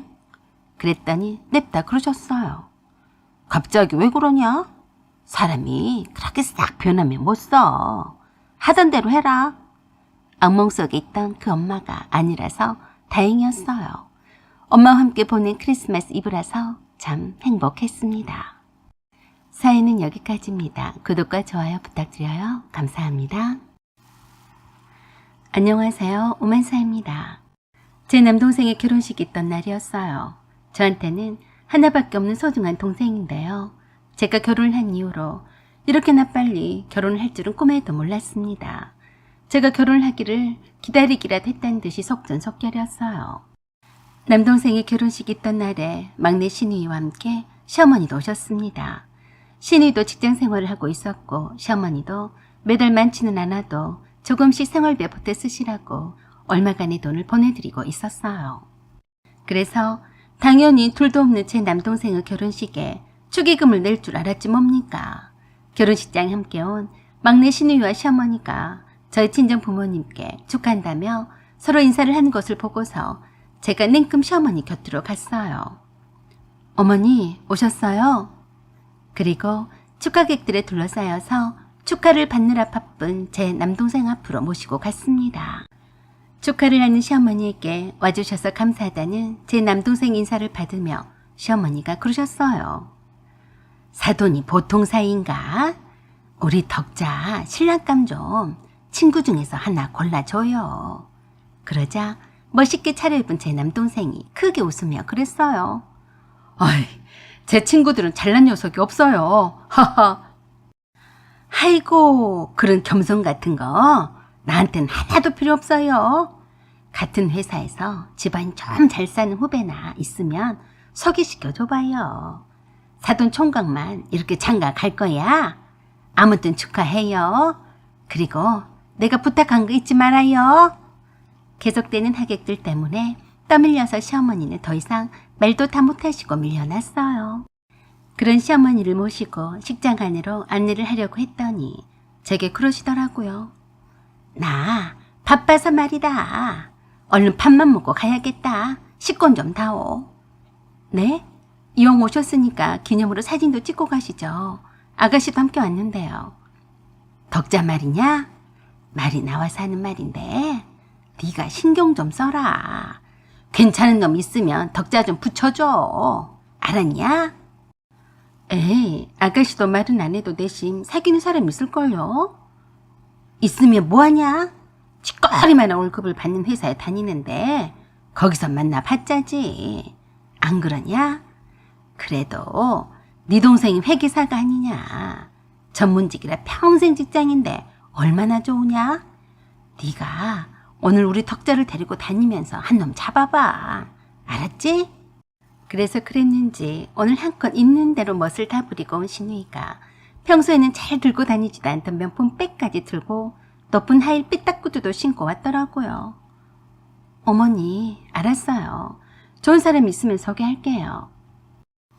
그랬더니 냅다 그러셨어요. 갑자기 왜 그러냐? 사람이 그렇게 싹 변하면 못 써. 하던 대로 해라. 악몽 속에 있던 그 엄마가 아니라서 다행이었어요. 엄마와 함께 보낸 크리스마스 이브라서 참 행복했습니다. 사연은 여기까지입니다. 구독과 좋아요 부탁드려요. 감사합니다. 안녕하세요. 오만사입니다. 제 남동생의 결혼식이 있던 날이었어요. 저한테는 하나밖에 없는 소중한 동생인데요. 제가 결혼을 한 이후로 이렇게나 빨리 결혼을 할 줄은 꿈에도 몰랐습니다. 제가 결혼을 하기를 기다리기라도 했다는 듯이 속전속결이었어요. 남동생의 결혼식이 있던 날에 막내 신우이와 함께 시어머니도 오셨습니다. 신우이도 직장 생활을 하고 있었고 시어머니도 매달 많지는 않아도 조금씩 생활비에 보태 쓰시라고 얼마간의 돈을 보내드리고 있었어요. 그래서 당연히 둘도 없는 제 남동생의 결혼식에 축의금을 낼 줄 알았지 뭡니까. 결혼식장에 함께 온 막내 신우이와 시어머니가 저희 친정 부모님께 축하한다며 서로 인사를 하는 것을 보고서 제가 냉큼 시어머니 곁으로 갔어요. 어머니 오셨어요? 그리고 축하객들에 둘러싸여서 축하를 받느라 바쁜 제 남동생 앞으로 모시고 갔습니다. 축하를 하는 시어머니에게 와주셔서 감사하다는 제 남동생 인사를 받으며 시어머니가 그러셨어요. 사돈이 보통 사이인가? 우리 덕자 신랑감 좀 친구 중에서 하나 골라줘요. 그러자 멋있게 차려입은 제 남동생이 크게 웃으며 그랬어요. 아이, 제 친구들은 잘난 녀석이 없어요. 하하. 아이고, 그런 겸손 같은 거 나한텐 하나도 필요 없어요. 같은 회사에서 집안 좀 잘 사는 후배나 있으면 소개시켜줘봐요. 사돈 총각만 이렇게 장가 갈 거야. 아무튼 축하해요. 그리고 내가 부탁한 거 잊지 말아요. 계속되는 하객들 때문에 떠밀려서 시어머니는 더 이상 말도 다 못하시고 밀려났어요. 그런 시어머니를 모시고 식장 안으로 안내를 하려고 했더니 제게 그러시더라고요. 나 바빠서 말이다. 얼른 밥만 먹고 가야겠다. 식권 좀 다오. 네? 이왕 오셨으니까 기념으로 사진도 찍고 가시죠. 아가씨도 함께 왔는데요. 덕자 말이냐? 말이 나와서 하는 말인데 네가 신경 좀 써라. 괜찮은 놈 있으면 덕자 좀 붙여줘. 알았냐? 에이, 아가씨도 말은 안 해도 내심 사귀는 사람 있을걸요? 있으면 뭐하냐? 찌꺼리만한 월급을 받는 회사에 다니는데 거기서 만나봤자지. 안 그러냐? 그래도 네 동생이 회계사가 아니냐. 전문직이라 평생 직장인데 얼마나 좋으냐? 네가 오늘 우리 덕자를 데리고 다니면서 한 놈 잡아봐. 알았지? 그래서 그랬는지 오늘 한껏 있는 대로 멋을 다 부리고 온 신우이가 평소에는 잘 들고 다니지도 않던 명품 백까지 들고 높은 하일 삐딱구두도 신고 왔더라고요. 어머니, 알았어요. 좋은 사람 있으면 소개할게요.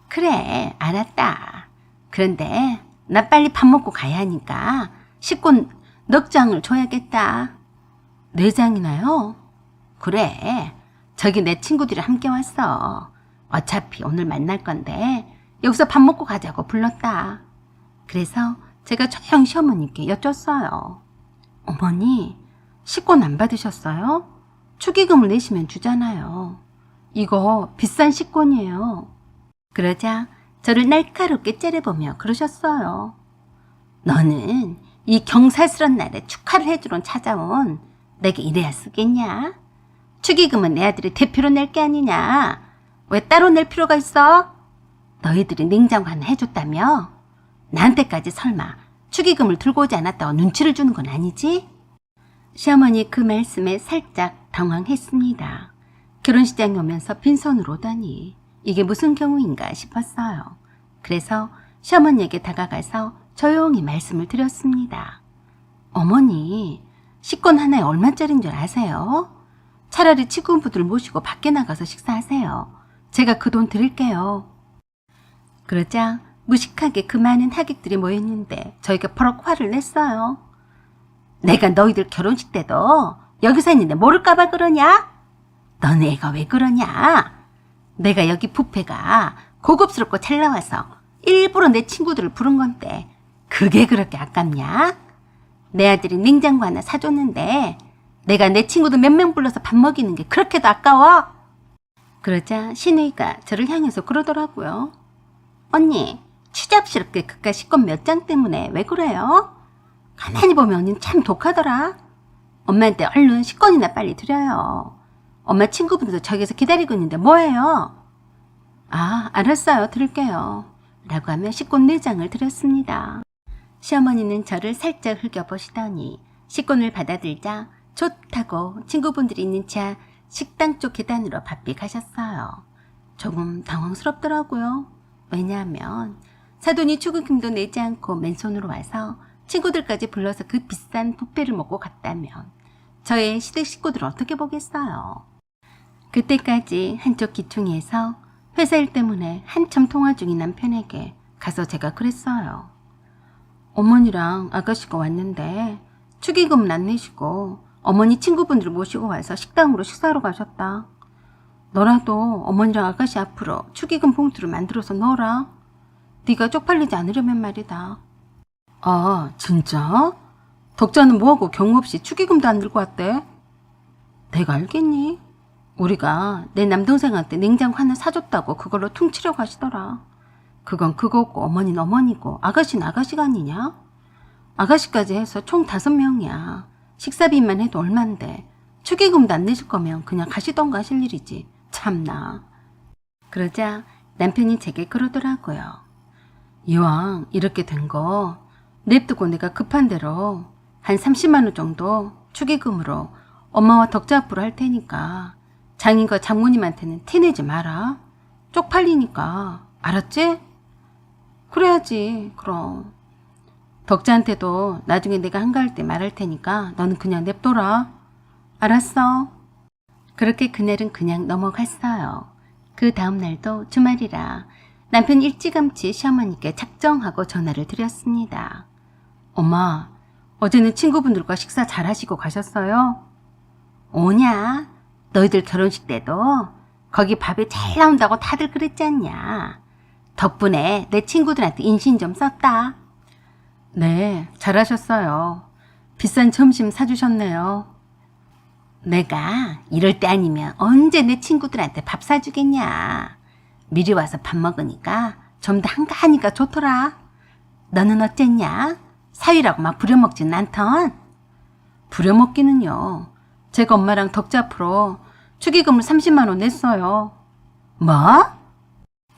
그래, 알았다. 그런데 나 빨리 밥 먹고 가야 하니까 식권 넉 장을 줘야겠다. 4장이나요? 그래, 저기 내 친구들이 함께 왔어. 어차피 오늘 만날 건데 여기서 밥 먹고 가자고 불렀다. 그래서 제가 조용히 시어머니께 여쭸어요. 어머니, 식권 안 받으셨어요? 축의금을 내시면 주잖아요. 이거 비싼 식권이에요. 그러자 저를 날카롭게 째려보며 그러셨어요. 너는 이 경사스런 날에 축하를 해주러 찾아온 내게 이래야 쓰겠냐? 축의금은 내 아들이 대표로 낼 게 아니냐? 왜 따로 낼 필요가 있어? 너희들이 냉장고 하나 해줬다며? 나한테까지 설마 축의금을 들고 오지 않았다고 눈치를 주는 건 아니지? 시어머니 그 말씀에 살짝 당황했습니다. 결혼식장에 오면서 빈손으로 오다니 이게 무슨 경우인가 싶었어요. 그래서 시어머니에게 다가가서 조용히 말씀을 드렸습니다. 어머니, 식권 하나에 얼마짜리인 줄 아세요? 차라리 친구분들 모시고 밖에 나가서 식사하세요. 제가 그 돈 드릴게요. 그러자 무식하게 그 많은 하객들이 모였는데 저희가 버럭 화를 냈어요. 내가 너희들 결혼식 때도 여기서 있는데 모를까봐 그러냐? 너네 애가 왜 그러냐? 내가 여기 뷔페가 고급스럽고 잘 나와서 일부러 내 친구들을 부른 건데 그게 그렇게 아깝냐? 내 아들이 냉장고 하나 사줬는데 내가 내 친구들 몇 명 불러서 밥 먹이는 게 그렇게도 아까워? 그러자 신우이가 저를 향해서 그러더라고요. 언니, 추잡스럽게 그깟 식권 몇 장 때문에 왜 그래요? 가만히 보면 언니는 참 독하더라. 엄마한테 얼른 식권이나 빨리 드려요. 엄마 친구분들도 저기서 기다리고 있는데 뭐해요? 아, 알았어요. 드릴게요. 라고 하며 식권 4장을 드렸습니다. 시어머니는 저를 살짝 흘겨보시더니 식권을 받아들자 좋다고 친구분들이 있는 차 식당 쪽 계단으로 바삐 가셨어요. 조금 당황스럽더라고요. 왜냐하면 사돈이 축의금도 내지 않고 맨손으로 와서 친구들까지 불러서 그 비싼 뷔페를 먹고 갔다면 저의 시댁 식구들을 어떻게 보겠어요. 그때까지 한쪽 기퉁이에서 회사 일 때문에 한참 통화 중인 남편에게 가서 제가 그랬어요. 어머니랑 아가씨가 왔는데 축의금은 안 내시고 어머니 친구분들 모시고 와서 식당으로 식사하러 가셨다. 너라도 어머니랑 아가씨 앞으로 축의금 봉투를 만들어서 넣어라. 네가 쪽팔리지 않으려면 말이다. 아, 진짜? 덕자는 뭐하고 경우 없이 축의금도 안 들고 왔대? 내가 알겠니? 우리가 내 남동생한테 냉장고 하나 사줬다고 그걸로 퉁치려고 하시더라. 그건 그거고 어머니는 어머니고 아가씨는 아가씨가 아니냐? 아가씨까지 해서 총 5명이야. 식사비만 해도 얼만데 축의금도 안 내실 거면 그냥 가시던가 하실 일이지. 참나. 그러자 남편이 제게 그러더라고요. 이왕 이렇게 된 거 냅두고 내가 급한 대로 한 30만 원 정도 축의금으로 엄마와 덕자 앞으로 할 테니까 장인과 장모님한테는 티내지 마라. 쪽팔리니까. 알았지? 그래야지. 그럼. 덕자한테도 나중에 내가 한가할 때 말할 테니까 너는 그냥 냅둬라. 알았어. 그렇게 그날은 그냥 넘어갔어요. 그 다음 날도 주말이라 남편 일찌감치 시어머니께 작정하고 전화를 드렸습니다. 엄마, 어제는 친구분들과 식사 잘 하시고 가셨어요? 오냐? 너희들 결혼식 때도 거기 밥이 잘 나온다고 다들 그랬지 않냐? 덕분에 내 친구들한테 인신 좀 썼다. 네, 잘하셨어요. 비싼 점심 사주셨네요. 내가 이럴 때 아니면 언제 내 친구들한테 밥 사주겠냐. 미리 와서 밥 먹으니까 좀 더 한가하니까 좋더라. 너는 어쨌냐? 사위라고 막 부려먹진 않던? 부려먹기는요. 제가 엄마랑 덕자 앞으로 축의금을 30만 원 냈어요. 뭐?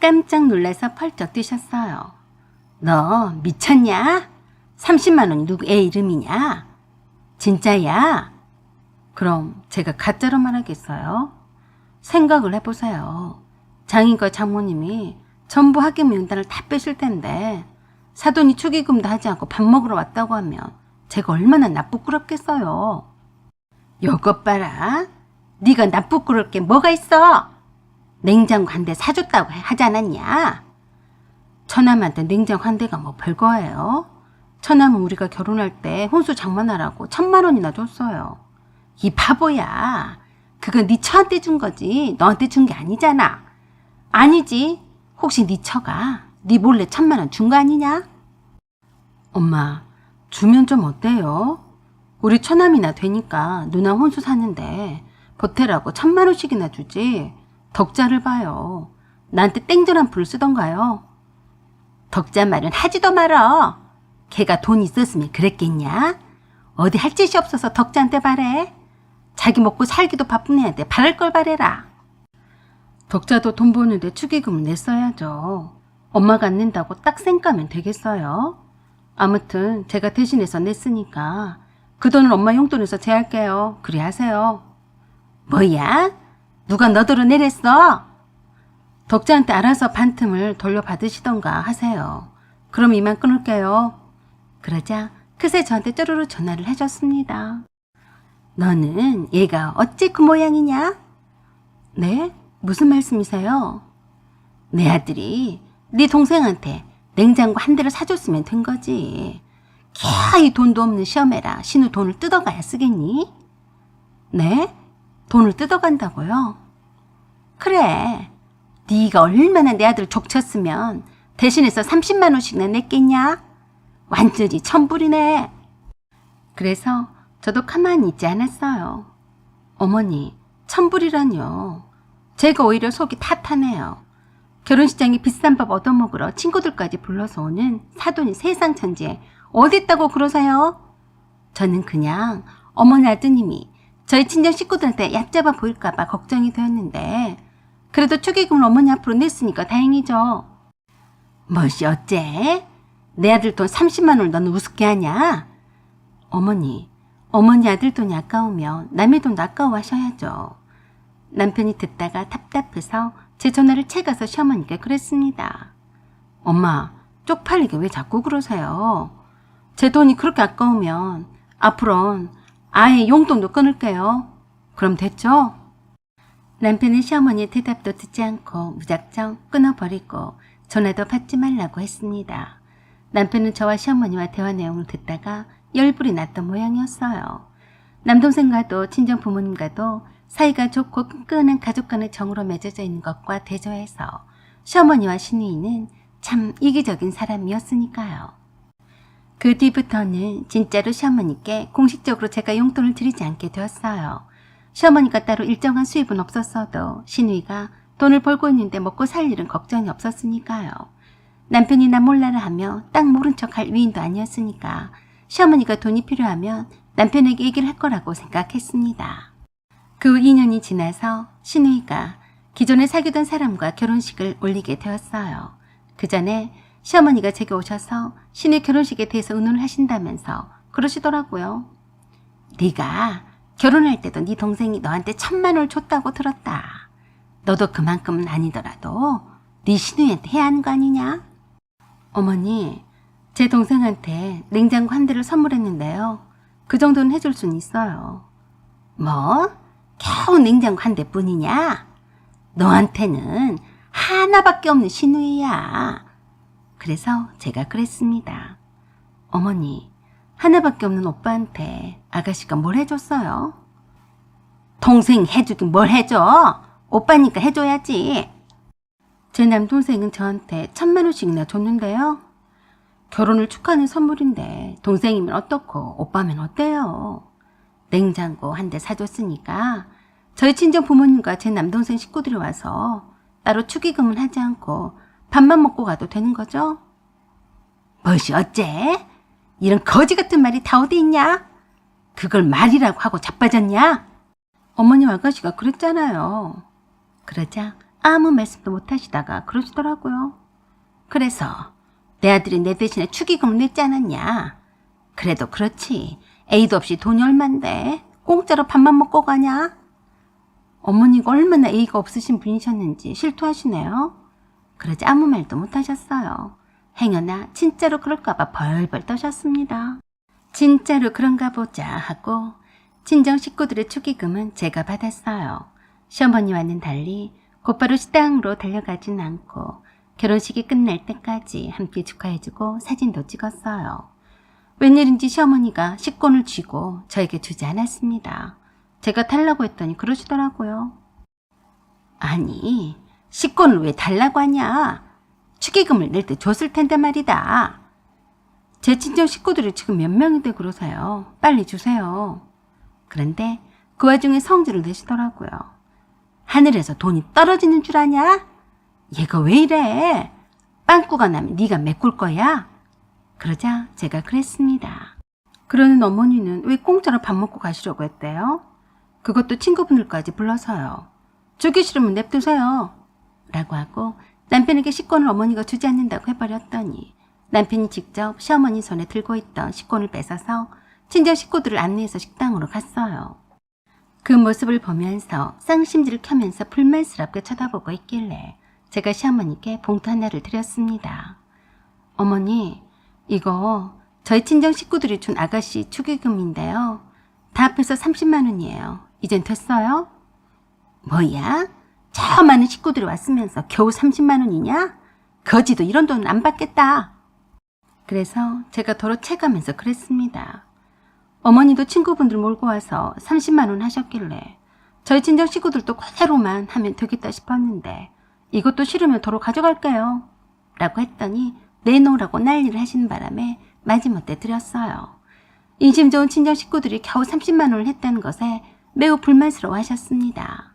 깜짝 놀라서 펄쩍 뛰셨어요. 너 미쳤냐? 30만 원이 누구 애 이름이냐? 진짜야? 그럼 제가 가짜로 말하겠어요? 생각을 해보세요. 장인과 장모님이 전부 학교 명단을 다 빼실 텐데 사돈이 축의금도 하지 않고 밥 먹으러 왔다고 하면 제가 얼마나 나쁘끄럽겠어요. 요것 봐라. 네가 나쁘끄러울 게 뭐가 있어? 냉장고 한 대 사줬다고 하지 않았냐? 처남한테 냉장고 한 대가 뭐 별거예요? 처남은 우리가 결혼할 때 혼수 장만하라고 1,000만 원이나 줬어요. 이 바보야. 그건 네 처한테 준 거지 너한테 준 게 아니잖아. 아니지. 혹시 네 처가 네 몰래 1,000만 원 준 거 아니냐? 엄마, 주면 좀 어때요? 우리 처남이나 되니까 누나 혼수 사는데 보태라고 1,000만 원씩이나 주지. 덕자를 봐요. 나한테 땡전 한 푼을 쓰던가요? 덕자 말은 하지도 말어. 걔가 돈 있었으면 그랬겠냐? 어디 할 짓이 없어서 덕자한테 바래? 자기 먹고 살기도 바쁜 애한테 바랄 걸 바래라. 덕자도 돈 버는데 축의금을 냈어야죠. 엄마가 안 낸다고 딱 쌩까면 되겠어요? 아무튼 제가 대신해서 냈으니까 그 돈을 엄마 용돈에서 제할게요. 그리 하세요. 뭐야? 누가 너더러 내랬어? 덕자한테 알아서 반틈을 돌려받으시던가 하세요. 그럼 이만 끊을게요. 그러자 그새 저한테 쪼르르 전화를 해줬습니다. 너는 얘가 어째 그 모양이냐? 네? 무슨 말씀이세요? 내 아들이 네 동생한테 냉장고 한 대를 사줬으면 된 거지. 캬, 이 돈도 없는 시어매라 신우 돈을 뜯어가야 쓰겠니? 네? 돈을 뜯어간다고요? 그래. 네가 얼마나 내 아들을 족쳤으면 대신해서 30만 원씩이나 냈겠냐? 완전히 천불이네. 그래서 저도 가만히 있지 않았어요. 어머니, 천불이라뇨. 제가 오히려 속이 타타네요. 결혼식장에 비싼 밥 얻어먹으러 친구들까지 불러서 오는 사돈이 세상 천지에 어딨다고 그러세요? 저는 그냥 어머니 아드님이 저희 친정 식구들한테 얕잡아 보일까봐 걱정이 되었는데 그래도 축의금을 어머니 앞으로 냈으니까 다행이죠. 뭐시 어째? 내 아들 돈 30만 원을 너는 우습게 하냐? 어머니 아들 돈이 아까우면 남의 돈도 아까워하셔야죠. 남편이 듣다가 답답해서 제 전화를 채가서 시어머니께 그랬습니다. 엄마, 쪽팔리게 왜 자꾸 그러세요? 제 돈이 그렇게 아까우면 앞으로는 아예 용돈도 끊을게요. 그럼 됐죠? 남편은 시어머니의 대답도 듣지 않고 무작정 끊어버리고 전화도 받지 말라고 했습니다. 남편은 저와 시어머니와 대화 내용을 듣다가 열불이 났던 모양이었어요. 남동생과도 친정 부모님과도 사이가 좋고 끈끈한 가족 간의 정으로 맺어져 있는 것과 대조해서 시어머니와 시누이는 참 이기적인 사람이었으니까요. 그 뒤부터는 진짜로 시어머니께 공식적으로 제가 용돈을 드리지 않게 되었어요. 시어머니가 따로 일정한 수입은 없었어도 시누이가 돈을 벌고 있는데 먹고 살 일은 걱정이 없었으니까요. 남편이 나 몰라라 하며 딱 모른 척할 위인도 아니었으니까 시어머니가 돈이 필요하면 남편에게 얘기를 할 거라고 생각했습니다. 그 후 2년이 지나서 시누이가 기존에 사귀던 사람과 결혼식을 올리게 되었어요. 그 전에 시어머니가 제게 오셔서 시누이 결혼식에 대해서 의논을 하신다면서 그러시더라고요. 네가 결혼할 때도 네 동생이 너한테 1,000만 원을 줬다고 들었다. 너도 그만큼은 아니더라도 네 시누이한테 해야 하는 거 아니냐? 어머니, 제 동생한테 냉장고 한 대를 선물했는데요. 그 정도는 해줄 수는 있어요. 뭐? 겨우 냉장고 한 대뿐이냐? 너한테는 하나밖에 없는 시누이야. 그래서 제가 그랬습니다. 어머니, 하나밖에 없는 오빠한테 아가씨가 뭘 해줬어요? 동생 해주긴 뭘 해줘? 오빠니까 해줘야지. 제 남동생은 저한테 1,000만 원씩이나 줬는데요. 결혼을 축하하는 선물인데 동생이면 어떻고 오빠면 어때요? 냉장고 한 대 사줬으니까 저희 친정 부모님과 제 남동생 식구들이 와서 따로 축의금은 하지 않고 밥만 먹고 가도 되는 거죠? 뭐시 어째? 이런 거지 같은 말이 다 어디 있냐? 그걸 말이라고 하고 자빠졌냐? 어머님 아가씨가 그랬잖아요. 그러자 아무 말씀도 못 하시다가 그러시더라고요. 그래서 내 아들이 내 대신에 축의금을 냈지 않았냐? 그래도 그렇지. A도 없이 돈이 얼만데 공짜로 밥만 먹고 가냐? 어머니가 얼마나 A가 없으신 분이셨는지 실토하시네요. 그러자 아무 말도 못 하셨어요. 행여나 진짜로 그럴까봐 벌벌 떠셨습니다. 진짜로 그런가 보자 하고 친정 식구들의 축의금은 제가 받았어요. 시어머니와는 달리 곧바로 식당으로 달려가진 않고 결혼식이 끝날 때까지 함께 축하해주고 사진도 찍었어요. 웬일인지 시어머니가 식권을 쥐고 저에게 주지 않았습니다. 제가 달라고 했더니 그러시더라고요. 아니, 식권을 왜 달라고 하냐? 축의금을 낼 때 줬을 텐데 말이다. 제 친정 식구들이 지금 몇 명인데 그러세요. 빨리 주세요. 그런데 그 와중에 성질을 내시더라고요. 하늘에서 돈이 떨어지는 줄 아냐? 얘가 왜 이래? 빵꾸가 나면 네가 메꿀 거야? 그러자 제가 그랬습니다. 그러는 어머니는 왜 공짜로 밥 먹고 가시려고 했대요? 그것도 친구분들까지 불러서요. 주기 싫으면 냅두세요. 라고 하고 남편에게 식권을 어머니가 주지 않는다고 해버렸더니 남편이 직접 시어머니 손에 들고 있던 식권을 뺏어서 친정 식구들을 안내해서 식당으로 갔어요. 그 모습을 보면서 쌍심지를 켜면서 불만스럽게 쳐다보고 있길래 제가 시어머니께 봉투 하나를 드렸습니다. 어머니, 이거 저희 친정 식구들이 준 아가씨 축의금인데요. 다 합해서 30만 원이에요. 이젠 됐어요? 뭐야? 저 많은 식구들이 왔으면서 겨우 30만 원이냐? 거지도 이런 돈은 안 받겠다. 그래서 제가 도로 채가면서 그랬습니다. 어머니도 친구분들 몰고 와서 30만 원 하셨길래 저희 친정 식구들도 그대로만 하면 되겠다 싶었는데 이것도 싫으면 도로 가져갈게요. 라고 했더니 내놓으라고 난리를 하시는 바람에 마지못해 드렸어요. 인심 좋은 친정 식구들이 겨우 30만 원을 했다는 것에 매우 불만스러워 하셨습니다.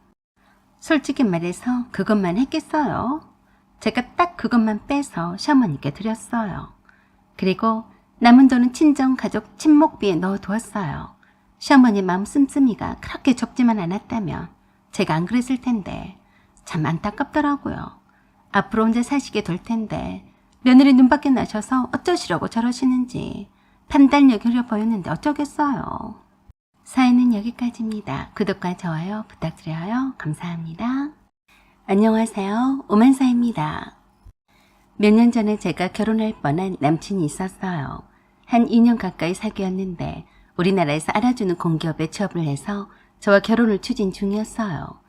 솔직히 말해서 그것만 했겠어요. 제가 딱 그것만 빼서 시어머니께 드렸어요. 그리고 남은 돈은 친정 가족 친목비에 넣어두었어요. 시어머니 마음 씀씀이가 그렇게 좁지만 않았다면 제가 안 그랬을 텐데 참 안타깝더라고요. 앞으로 혼자 사시게 될 텐데 며느리 눈밖에 나셔서 어쩌시려고 저러시는지 판단력이 흐려 보였는데 어쩌겠어요. 사연은 여기까지입니다. 구독과 좋아요 부탁드려요. 감사합니다. 안녕하세요. 오만사입니다. 몇 년 전에 제가 결혼할 뻔한 남친이 있었어요. 한 2년 가까이 사귀었는데 우리나라에서 알아주는 공기업에 취업을 해서 저와 결혼을 추진 중이었어요.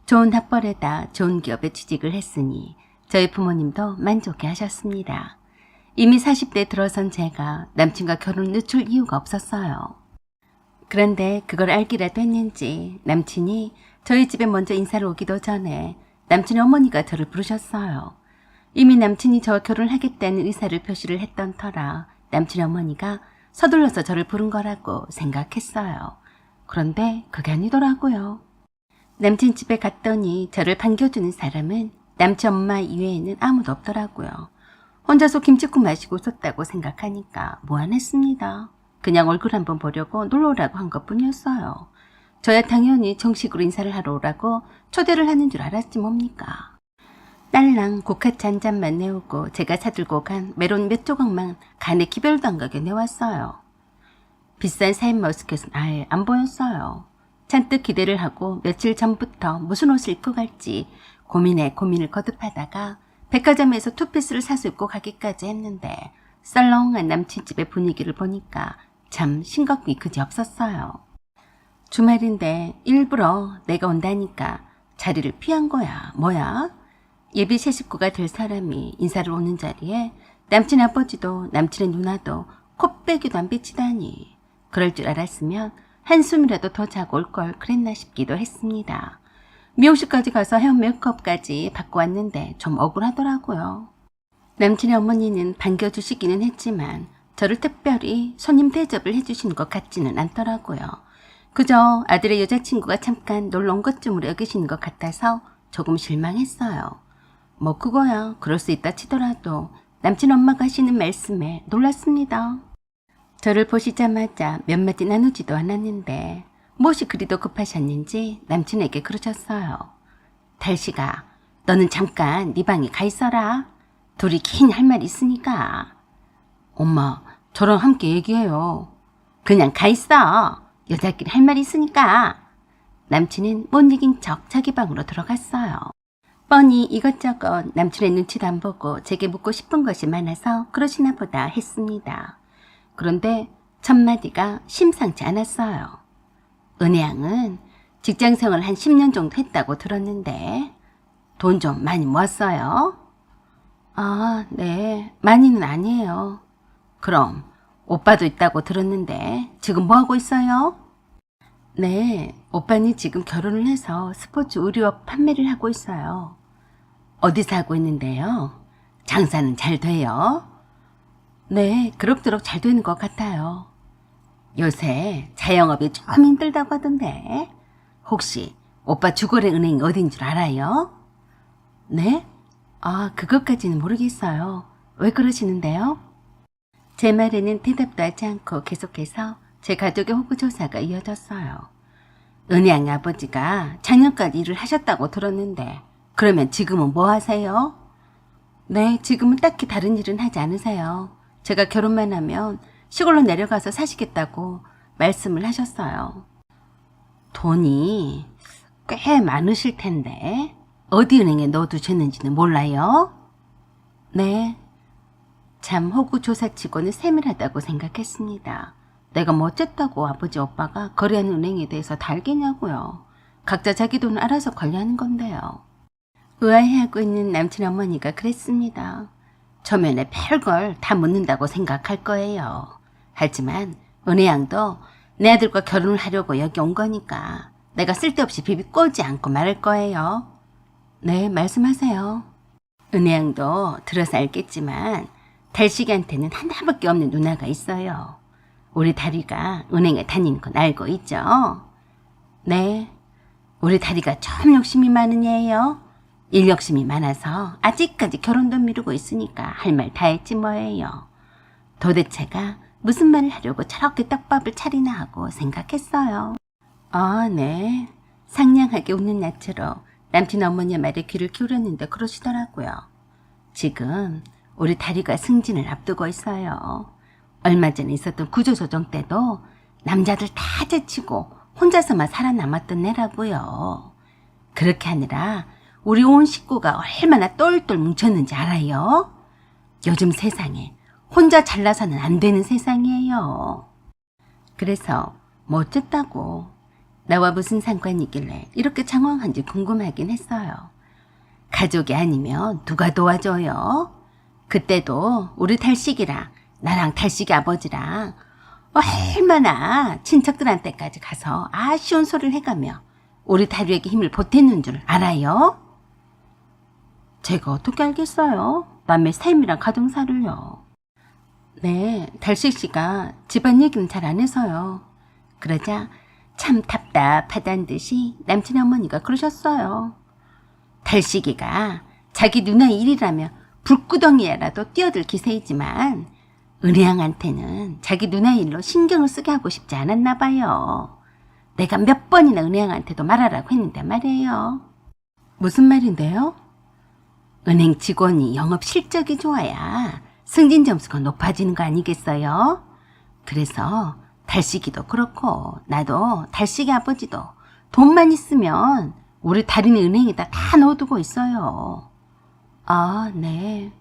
좋은 학벌에다 좋은 기업에 취직을 했으니 저희 부모님도 만족해 하셨습니다. 이미 40대 들어선 제가 남친과 결혼을 늦출 이유가 없었어요. 그런데 그걸 알기라도 했는지 남친이 저희 집에 먼저 인사를 오기도 전에 남친의 어머니가 저를 부르셨어요. 이미 남친이 저와 결혼하겠다는 의사를 표시를 했던 터라 남친의 어머니가 서둘러서 저를 부른 거라고 생각했어요. 그런데 그게 아니더라고요. 남친 집에 갔더니 저를 반겨주는 사람은 남친 엄마 이외에는 아무도 없더라고요. 혼자서 김치국 마시고 웃었다고 생각하니까 무안했습니다. 그냥 얼굴 한번 보려고 놀러오라고 한 것뿐이었어요. 저야 당연히 정식으로 인사를 하러 오라고 초대를 하는 줄 알았지 뭡니까. 딸랑 국화차 한 잔만 내오고 제가 사들고 간 메론 몇 조각만 간에 기별도 안 가게 내왔어요. 비싼 샤인머스켓은 아예 안 보였어요. 잔뜩 기대를 하고 며칠 전부터 무슨 옷을 입고 갈지 고민에 고민을 거듭하다가 백화점에서 투피스를 사서 입고 가기까지 했는데 썰렁한 남친 집의 분위기를 보니까 참 싱겁기 그지 없었어요. 주말인데 일부러 내가 온다니까 자리를 피한 거야. 뭐야? 예비 새 식구가 될 사람이 인사를 오는 자리에 남친 아버지도 남친의 누나도 코빼기도 안 비치다니. 그럴 줄 알았으면 한숨이라도 더 자고 올 걸 그랬나 싶기도 했습니다. 미용실까지 가서 헤어 메이크업까지 받고 왔는데 좀 억울하더라고요. 남친의 어머니는 반겨주시기는 했지만 저를 특별히 손님 대접을 해주신 것 같지는 않더라고요. 그저 아들의 여자친구가 잠깐 놀러 온 것쯤으로 여기시는 것 같아서 조금 실망했어요. 뭐 그거야 그럴 수 있다 치더라도 남친 엄마가 하시는 말씀에 놀랐습니다. 저를 보시자마자 몇 마디 나누지도 않았는데 무엇이 그리도 급하셨는지 남친에게 그러셨어요. 달씨가 너는 잠깐 네 방에 가 있어라. 둘이 긴 할 말 있으니까. 엄마 저랑 함께 얘기해요. 그냥 가 있어. 여자끼리 할 말 있으니까. 남친은 못 이긴 척 자기 방으로 들어갔어요. 뻔히 이것저것 남친의 눈치도 안 보고 제게 묻고 싶은 것이 많아서 그러시나 보다 했습니다. 그런데 첫 마디가 심상치 않았어요. 은혜양은 직장생활 한 10년 정도 했다고 들었는데 돈 좀 많이 모았어요? 아, 네. 많이는 아니에요. 그럼 오빠도 있다고 들었는데 지금 뭐하고 있어요? 네, 오빠는 지금 결혼을 해서 스포츠 의류업 판매를 하고 있어요. 어디서 하고 있는데요? 장사는 잘 돼요? 네, 그럭저럭 잘 되는 것 같아요. 요새 자영업이 좀 힘들다고 하던데 혹시 오빠 주거래 은행이 어딘 줄 알아요? 네? 아, 그것까지는 모르겠어요. 왜 그러시는데요? 제 말에는 대답도 하지 않고 계속해서 제 가족의 호구조사가 이어졌어요. 은혜양 아버지가 작년까지 일을 하셨다고 들었는데 그러면 지금은 뭐 하세요? 네, 지금은 딱히 다른 일은 하지 않으세요. 제가 결혼만 하면 시골로 내려가서 사시겠다고 말씀을 하셨어요. 돈이 꽤 많으실 텐데 어디 은행에 넣어두셨는지는 몰라요? 네. 참 호구조사치고는 세밀하다고 생각했습니다. 내가 뭐 어쨌다고 아버지 오빠가 거래하는 은행에 대해서 다 알겠냐고요. 각자 자기 돈을 알아서 관리하는 건데요. 의아해하고 있는 남친 어머니가 그랬습니다. 초면에 별걸 다 묻는다고 생각할 거예요. 하지만 은혜양도 내 아들과 결혼을 하려고 여기 온 거니까 내가 쓸데없이 비비꼬지 않고 말할 거예요. 네, 말씀하세요. 은혜양도 들어서 알겠지만 달식이한테는 하나밖에 없는 누나가 있어요. 우리 다리가 은행에 다니는 건 알고 있죠? 네, 우리 다리가 좀 욕심이 많은 애예요. 일 욕심이 많아서 아직까지 결혼도 미루고 있으니까 할 말 다 했지 뭐예요. 도대체가 무슨 말을 하려고 저렇게 떡밥을 차리나 하고 생각했어요. 아, 네. 상냥하게 웃는 낯으로 남친 어머니의 말에 귀를 기울였는데 그러시더라고요. 지금 우리 다리가 승진을 앞두고 있어요. 얼마 전에 있었던 구조조정 때도 남자들 다 제치고 혼자서만 살아남았던 애라고요. 그렇게 하느라 우리 온 식구가 얼마나 똘똘 뭉쳤는지 알아요? 요즘 세상에 혼자 잘나서는 안 되는 세상이에요. 그래서 뭐 어쨌다고 나와 무슨 상관이길래 이렇게 장황한지 궁금하긴 했어요. 가족이 아니면 누가 도와줘요? 그때도 우리 탈식이랑 나랑 탈식이 아버지랑 얼마나 친척들한테까지 가서 아쉬운 소리를 해가며 우리 다리에게 힘을 보탰는 줄 알아요? 제가 어떻게 알겠어요? 남의 삶이랑 가정사를요. 네, 달식씨가 집안 얘기는 잘 안 해서요. 그러자 참 답답하다는 듯이 남친 어머니가 그러셨어요. 달식이가 자기 누나의 일이라며 불구덩이에라도 뛰어들 기세이지만 은혜양한테는 자기 누나의 일로 신경을 쓰게 하고 싶지 않았나 봐요. 내가 몇 번이나 은혜양한테도 말하라고 했는데 말이에요. 무슨 말인데요? 은행 직원이 영업 실적이 좋아야 승진 점수가 높아지는 거 아니겠어요? 그래서 달식이도 그렇고 나도 달식이 아버지도 돈만 있으면 우리 다리는 은행에다 다 넣어두고 있어요. 아, 네.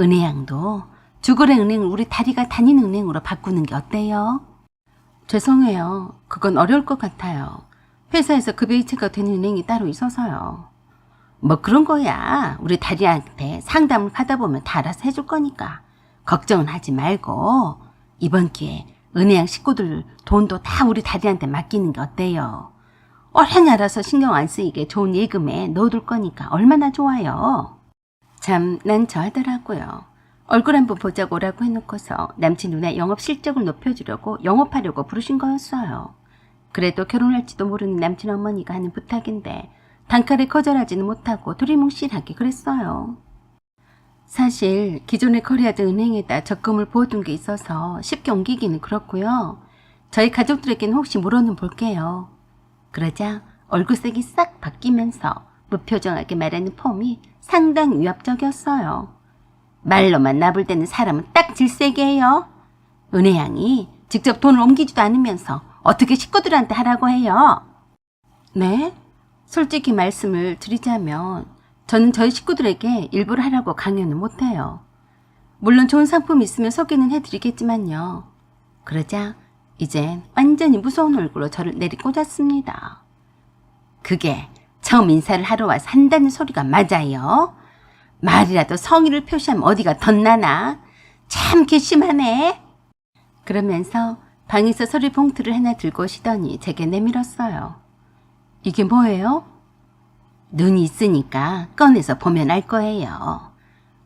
은혜양도 주거래 은행을 우리 다리가 다니는 은행으로 바꾸는 게 어때요? 죄송해요. 그건 어려울 것 같아요. 회사에서 급여이체가 되는 은행이 따로 있어서요. 뭐 그런 거야. 우리 다리한테 상담을 하다 보면 다 알아서 해줄 거니까 걱정은 하지 말고 이번 기회에 은행 식구들 돈도 다 우리 다리한테 맡기는 게 어때요? 얼른 알아서 신경 안 쓰이게 좋은 예금에 넣어둘 거니까 얼마나 좋아요. 참 난처하더라고요. 얼굴 한번 보자고 오라고 해놓고서 남친 누나 영업 실적을 높여주려고 영업하려고 부르신 거였어요. 그래도 결혼할지도 모르는 남친 어머니가 하는 부탁인데 단칼에 거절하지는 못하고 두리뭉실하게 그랬어요. 사실 기존에 거래하던 은행에다 적금을 부어둔 게 있어서 쉽게 옮기기는 그렇고요. 저희 가족들에게는 혹시 물어는 볼게요. 그러자 얼굴색이 싹 바뀌면서 무표정하게 말하는 폼이 상당히 위협적이었어요. 말로만 나불대는 사람은 딱 질색이 해요. 은혜양이 직접 돈을 옮기지도 않으면서 어떻게 식구들한테 하라고 해요? 네? 솔직히 말씀을 드리자면 저는 저희 식구들에게 일부러 하라고 강요는 못해요. 물론 좋은 상품이 있으면 소개는 해드리겠지만요. 그러자 이젠 완전히 무서운 얼굴로 저를 내리꽂았습니다. 그게 처음 인사를 하러 와서 한다는 소리가 맞아요? 말이라도 성의를 표시하면 어디가 덧나나? 참 괘씸하네. 그러면서 방에서 서류 봉투를 하나 들고 오시더니 제게 내밀었어요. 이게 뭐예요? 눈이 있으니까 꺼내서 보면 알 거예요.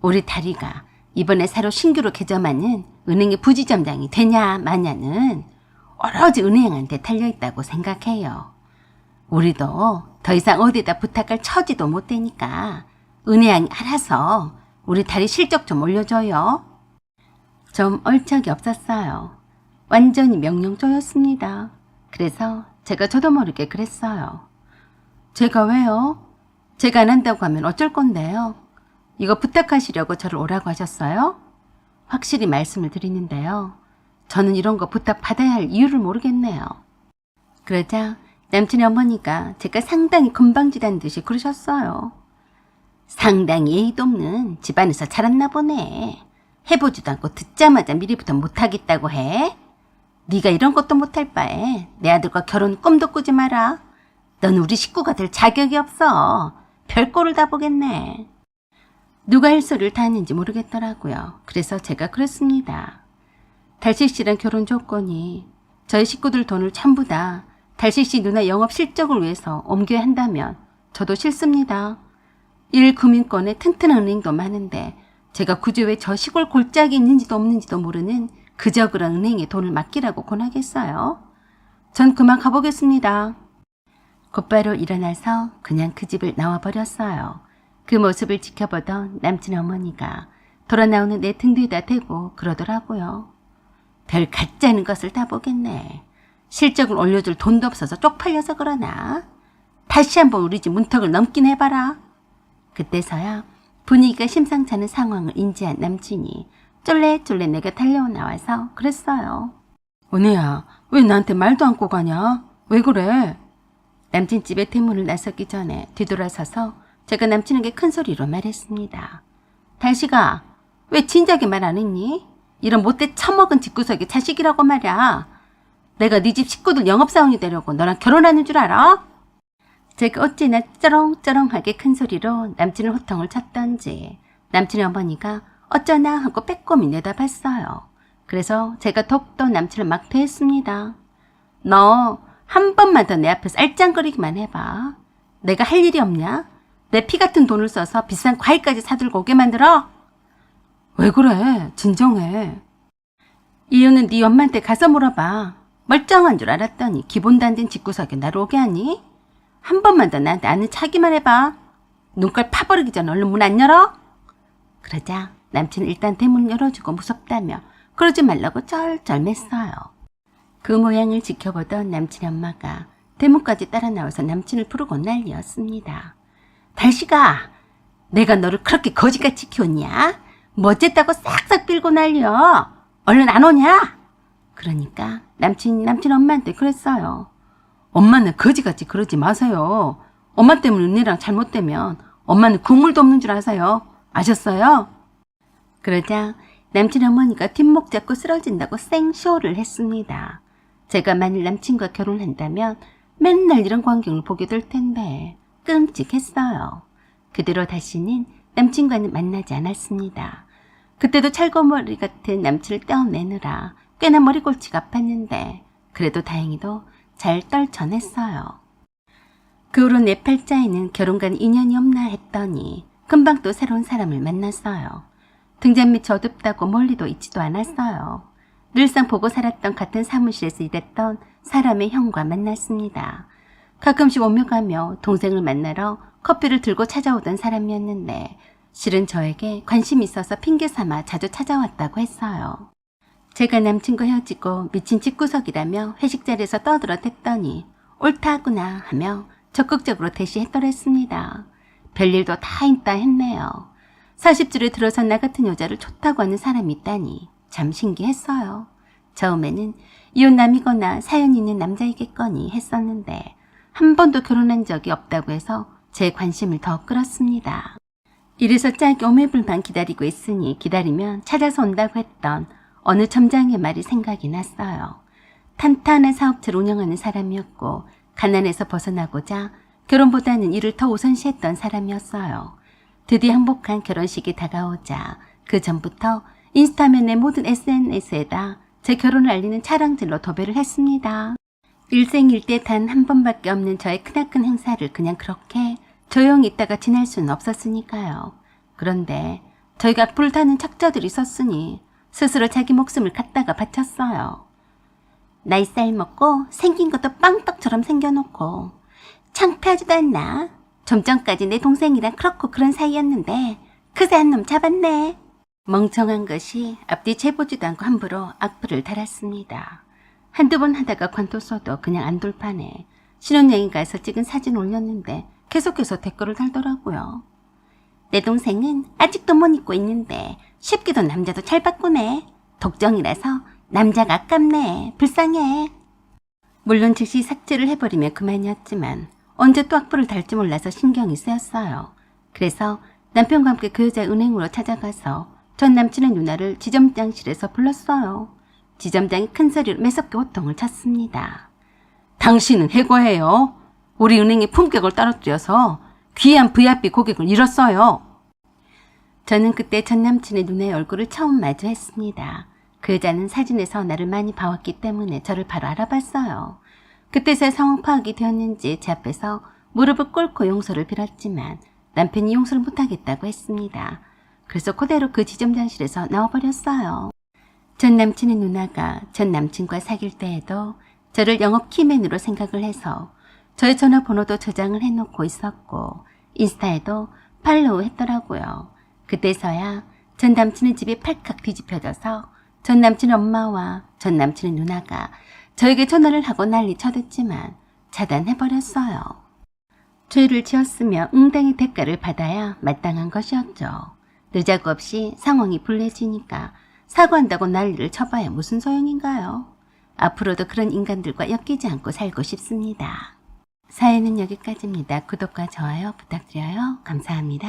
우리 다리가 이번에 새로 신규로 개점하는 은행의 부지점장이 되냐 마냐는 오로지 은행한테 달려있다고 생각해요. 우리도 더 이상 어디에다 부탁할 처지도 못 되니까 은행이 알아서 우리 다리 실적 좀 올려줘요. 좀 얼척이 없었어요. 완전히 명령조였습니다. 그래서 제가 저도 모르게 그랬어요. 제가 왜요? 제가 안 한다고 하면 어쩔 건데요? 이거 부탁하시려고 저를 오라고 하셨어요? 확실히 말씀을 드리는데요. 저는 이런 거 부탁받아야 할 이유를 모르겠네요. 그러자 남친의 어머니가 제가 상당히 금방지다는 듯이 그러셨어요. 상당히 예의도 없는 집안에서 자랐나 보네. 해보지도 않고 듣자마자 미리부터 못하겠다고 해? 네가 이런 것도 못할 바에 내 아들과 결혼 꿈도 꾸지 마라. 넌 우리 식구가 될 자격이 없어. 별꼴을 다 보겠네. 누가 할 소리를 다 했는지 모르겠더라고요. 그래서 제가 그랬습니다. 달식 씨랑 결혼 조건이 저희 식구들 돈을 전부 다 달식 씨 누나 영업 실적을 위해서 옮겨야 한다면 저도 싫습니다. 1금융권에 튼튼한 은행도 많은데 제가 굳이 왜 저 시골 골짜기 있는지도 없는지도 모르는 그저 그런 은행에 돈을 맡기라고 권하겠어요? 전 그만 가보겠습니다. 곧바로 일어나서 그냥 그 집을 나와버렸어요. 그 모습을 지켜보던 남친 어머니가 돌아 나오는 내 등 뒤에다 대고 그러더라고요. 별 가짜는 것을 다 보겠네. 실적을 올려줄 돈도 없어서 쪽팔려서 그러나? 다시 한번 우리 집 문턱을 넘긴 해봐라. 그때서야 분위기가 심상치 않은 상황을 인지한 남친이 쫄래쫄래 내가 달려와 나와서 그랬어요. 은혜야, 왜 나한테 말도 않고 가냐? 왜 그래? 남친 집의 대문을 나서기 전에 뒤돌아서서 제가 남친에게 큰 소리로 말했습니다. 달식아, 왜 진작에 말 안 했니? 이런 못돼 처먹은 집구석의 자식이라고 말이야. 내가 네 집 식구들 영업사원이 되려고 너랑 결혼하는 줄 알아? 제가 어찌나 쩌렁쩌렁하게 큰 소리로 남친을 호통을 쳤던지 남친의 어머니가 어쩌나 하고 빼꼼히 내다봤어요. 그래서 제가 더욱더 남친을 막대했습니다. 너 한 번만 더 내 앞에서 알짱거리기만 해봐. 내가 할 일이 없냐? 내 피 같은 돈을 써서 비싼 과일까지 사들고 오게 만들어? 왜 그래? 진정해. 이유는 네 엄마한테 가서 물어봐. 멀쩡한 줄 알았더니 기본도 안 된 집구석에 나를 오게 하니? 한 번만 더 나한테 아는 척이만 해봐. 눈깔 파버리기 전에 얼른 문 안 열어? 그러자 남친은 일단 대문을 열어주고 무섭다며 그러지 말라고 쩔쩔맸어요. 그 모양을 지켜보던 남친의 엄마가 대문까지 따라 나와서 남친을 부르고 난리였습니다. 달식아, 내가 너를 그렇게 거지같이 키웠냐? 뭐 어쨌다고 싹싹 빌고 난리여. 얼른 안 오냐? 그러니까 남친 엄마한테 그랬어요. 엄마는 거지같이 그러지 마세요. 엄마 때문에 은혜랑 잘못되면 엄마는 국물도 없는 줄 아세요. 아셨어요? 그러자 남친 어머니가 뒷목 잡고 쓰러진다고 생쇼를 했습니다. 제가 만일 남친과 결혼한다면 맨날 이런 광경을 보게 될 텐데 끔찍했어요. 그대로 다시는 남친과는 만나지 않았습니다. 그때도 찰거머리 같은 남친을 떼어내느라 꽤나 머리골치가 아팠는데 그래도 다행히도 잘 떨쳐냈어요. 그 후로 내 팔자에는 결혼과는 인연이 없나 했더니 금방 또 새로운 사람을 만났어요. 등잔 밑이 어둡다고 멀리도 있지도 않았어요. 늘상 보고 살았던 같은 사무실에서 일했던 사람의 형과 만났습니다. 가끔씩 오며 가며 동생을 만나러 커피를 들고 찾아오던 사람이었는데 실은 저에게 관심이 있어서 핑계 삼아 자주 찾아왔다고 했어요. 제가 남친과 헤어지고 미친 집구석이라며 회식 자리에서 떠들어댔더니 옳다구나 하며 적극적으로 대시했더랬습니다. 별일도 다 있다 했네요. 40줄에 들어서 나 같은 여자를 좋다고 하는 사람이 있다니 참 신기했어요. 처음에는 이혼남이거나 사연이 있는 남자이겠거니 했었는데 한 번도 결혼한 적이 없다고 해서 제 관심을 더 끌었습니다. 이래서 짝이 오매불만 기다리고 있으니 기다리면 찾아서 온다고 했던 어느 점장의 말이 생각이 났어요. 탄탄한 사업체를 운영하는 사람이었고 가난에서 벗어나고자 결혼보다는 일을 더 우선시했던 사람이었어요. 드디어 행복한 결혼식이 다가오자 그 전부터 인스타면 내 모든 SNS에다 제 결혼을 알리는 차량들로 도배를 했습니다. 일생일대 단 한 번밖에 없는 저의 크나큰 행사를 그냥 그렇게 조용히 있다가 지날 수는 없었으니까요. 그런데 저희가 불타는 척자들이 있었으니 스스로 자기 목숨을 갖다가 바쳤어요. 나이 쌀 먹고 생긴 것도 빵떡처럼 생겨놓고 창피하지도 않나? 좀 전까지 내 동생이랑 그렇고 그런 사이였는데 그새한 놈 잡았네. 멍청한 것이 앞뒤 재보지도 않고 함부로 악플을 달았습니다. 한두 번 하다가 관뒀어도 그냥 안 돌파네. 신혼여행 가서 찍은 사진 올렸는데 계속해서 댓글을 달더라고요. 내 동생은 아직도 못 잊고 있는데 쉽게도 남자도 잘 바꾸네. 독정이라서 남자가 아깝네. 불쌍해. 물론 즉시 삭제를 해버리면 그만이었지만 언제 또 악플을 달지 몰라서 신경이 쓰였어요. 그래서 남편과 함께 그 여자 은행으로 찾아가서 전 남친의 누나를 지점장실에서 불렀어요. 지점장이 큰 소리로 매섭게 호통을 쳤습니다. 당신은 해고해요. 우리 은행의 품격을 떨어뜨려서 귀한 VIP 고객을 잃었어요. 저는 그때 전 남친의 누나의 얼굴을 처음 마주했습니다. 그 여자는 사진에서 나를 많이 봐왔기 때문에 저를 바로 알아봤어요. 그때서야 상황 파악이 되었는지 제 앞에서 무릎을 꿇고 용서를 빌었지만 남편이 용서를 못하겠다고 했습니다. 그래서 그대로 그 지점장실에서 나와버렸어요. 전 남친의 누나가 전 남친과 사귈 때에도 저를 영업 키맨으로 생각을 해서 저의 전화번호도 저장을 해놓고 있었고 인스타에도 팔로우 했더라고요. 그때서야 전 남친의 집이 팔칵 뒤집혀져서 전 남친의 엄마와 전 남친의 누나가 저에게 전화를 하고 난리 쳐댔지만 차단해버렸어요. 죄를 지었으며 응당의 대가를 받아야 마땅한 것이었죠. 늦자고 없이 상황이 불리해지니까 사과한다고 난리를 쳐봐야 무슨 소용인가요? 앞으로도 그런 인간들과 엮이지 않고 살고 싶습니다. 사연은 여기까지입니다. 구독과 좋아요 부탁드려요. 감사합니다.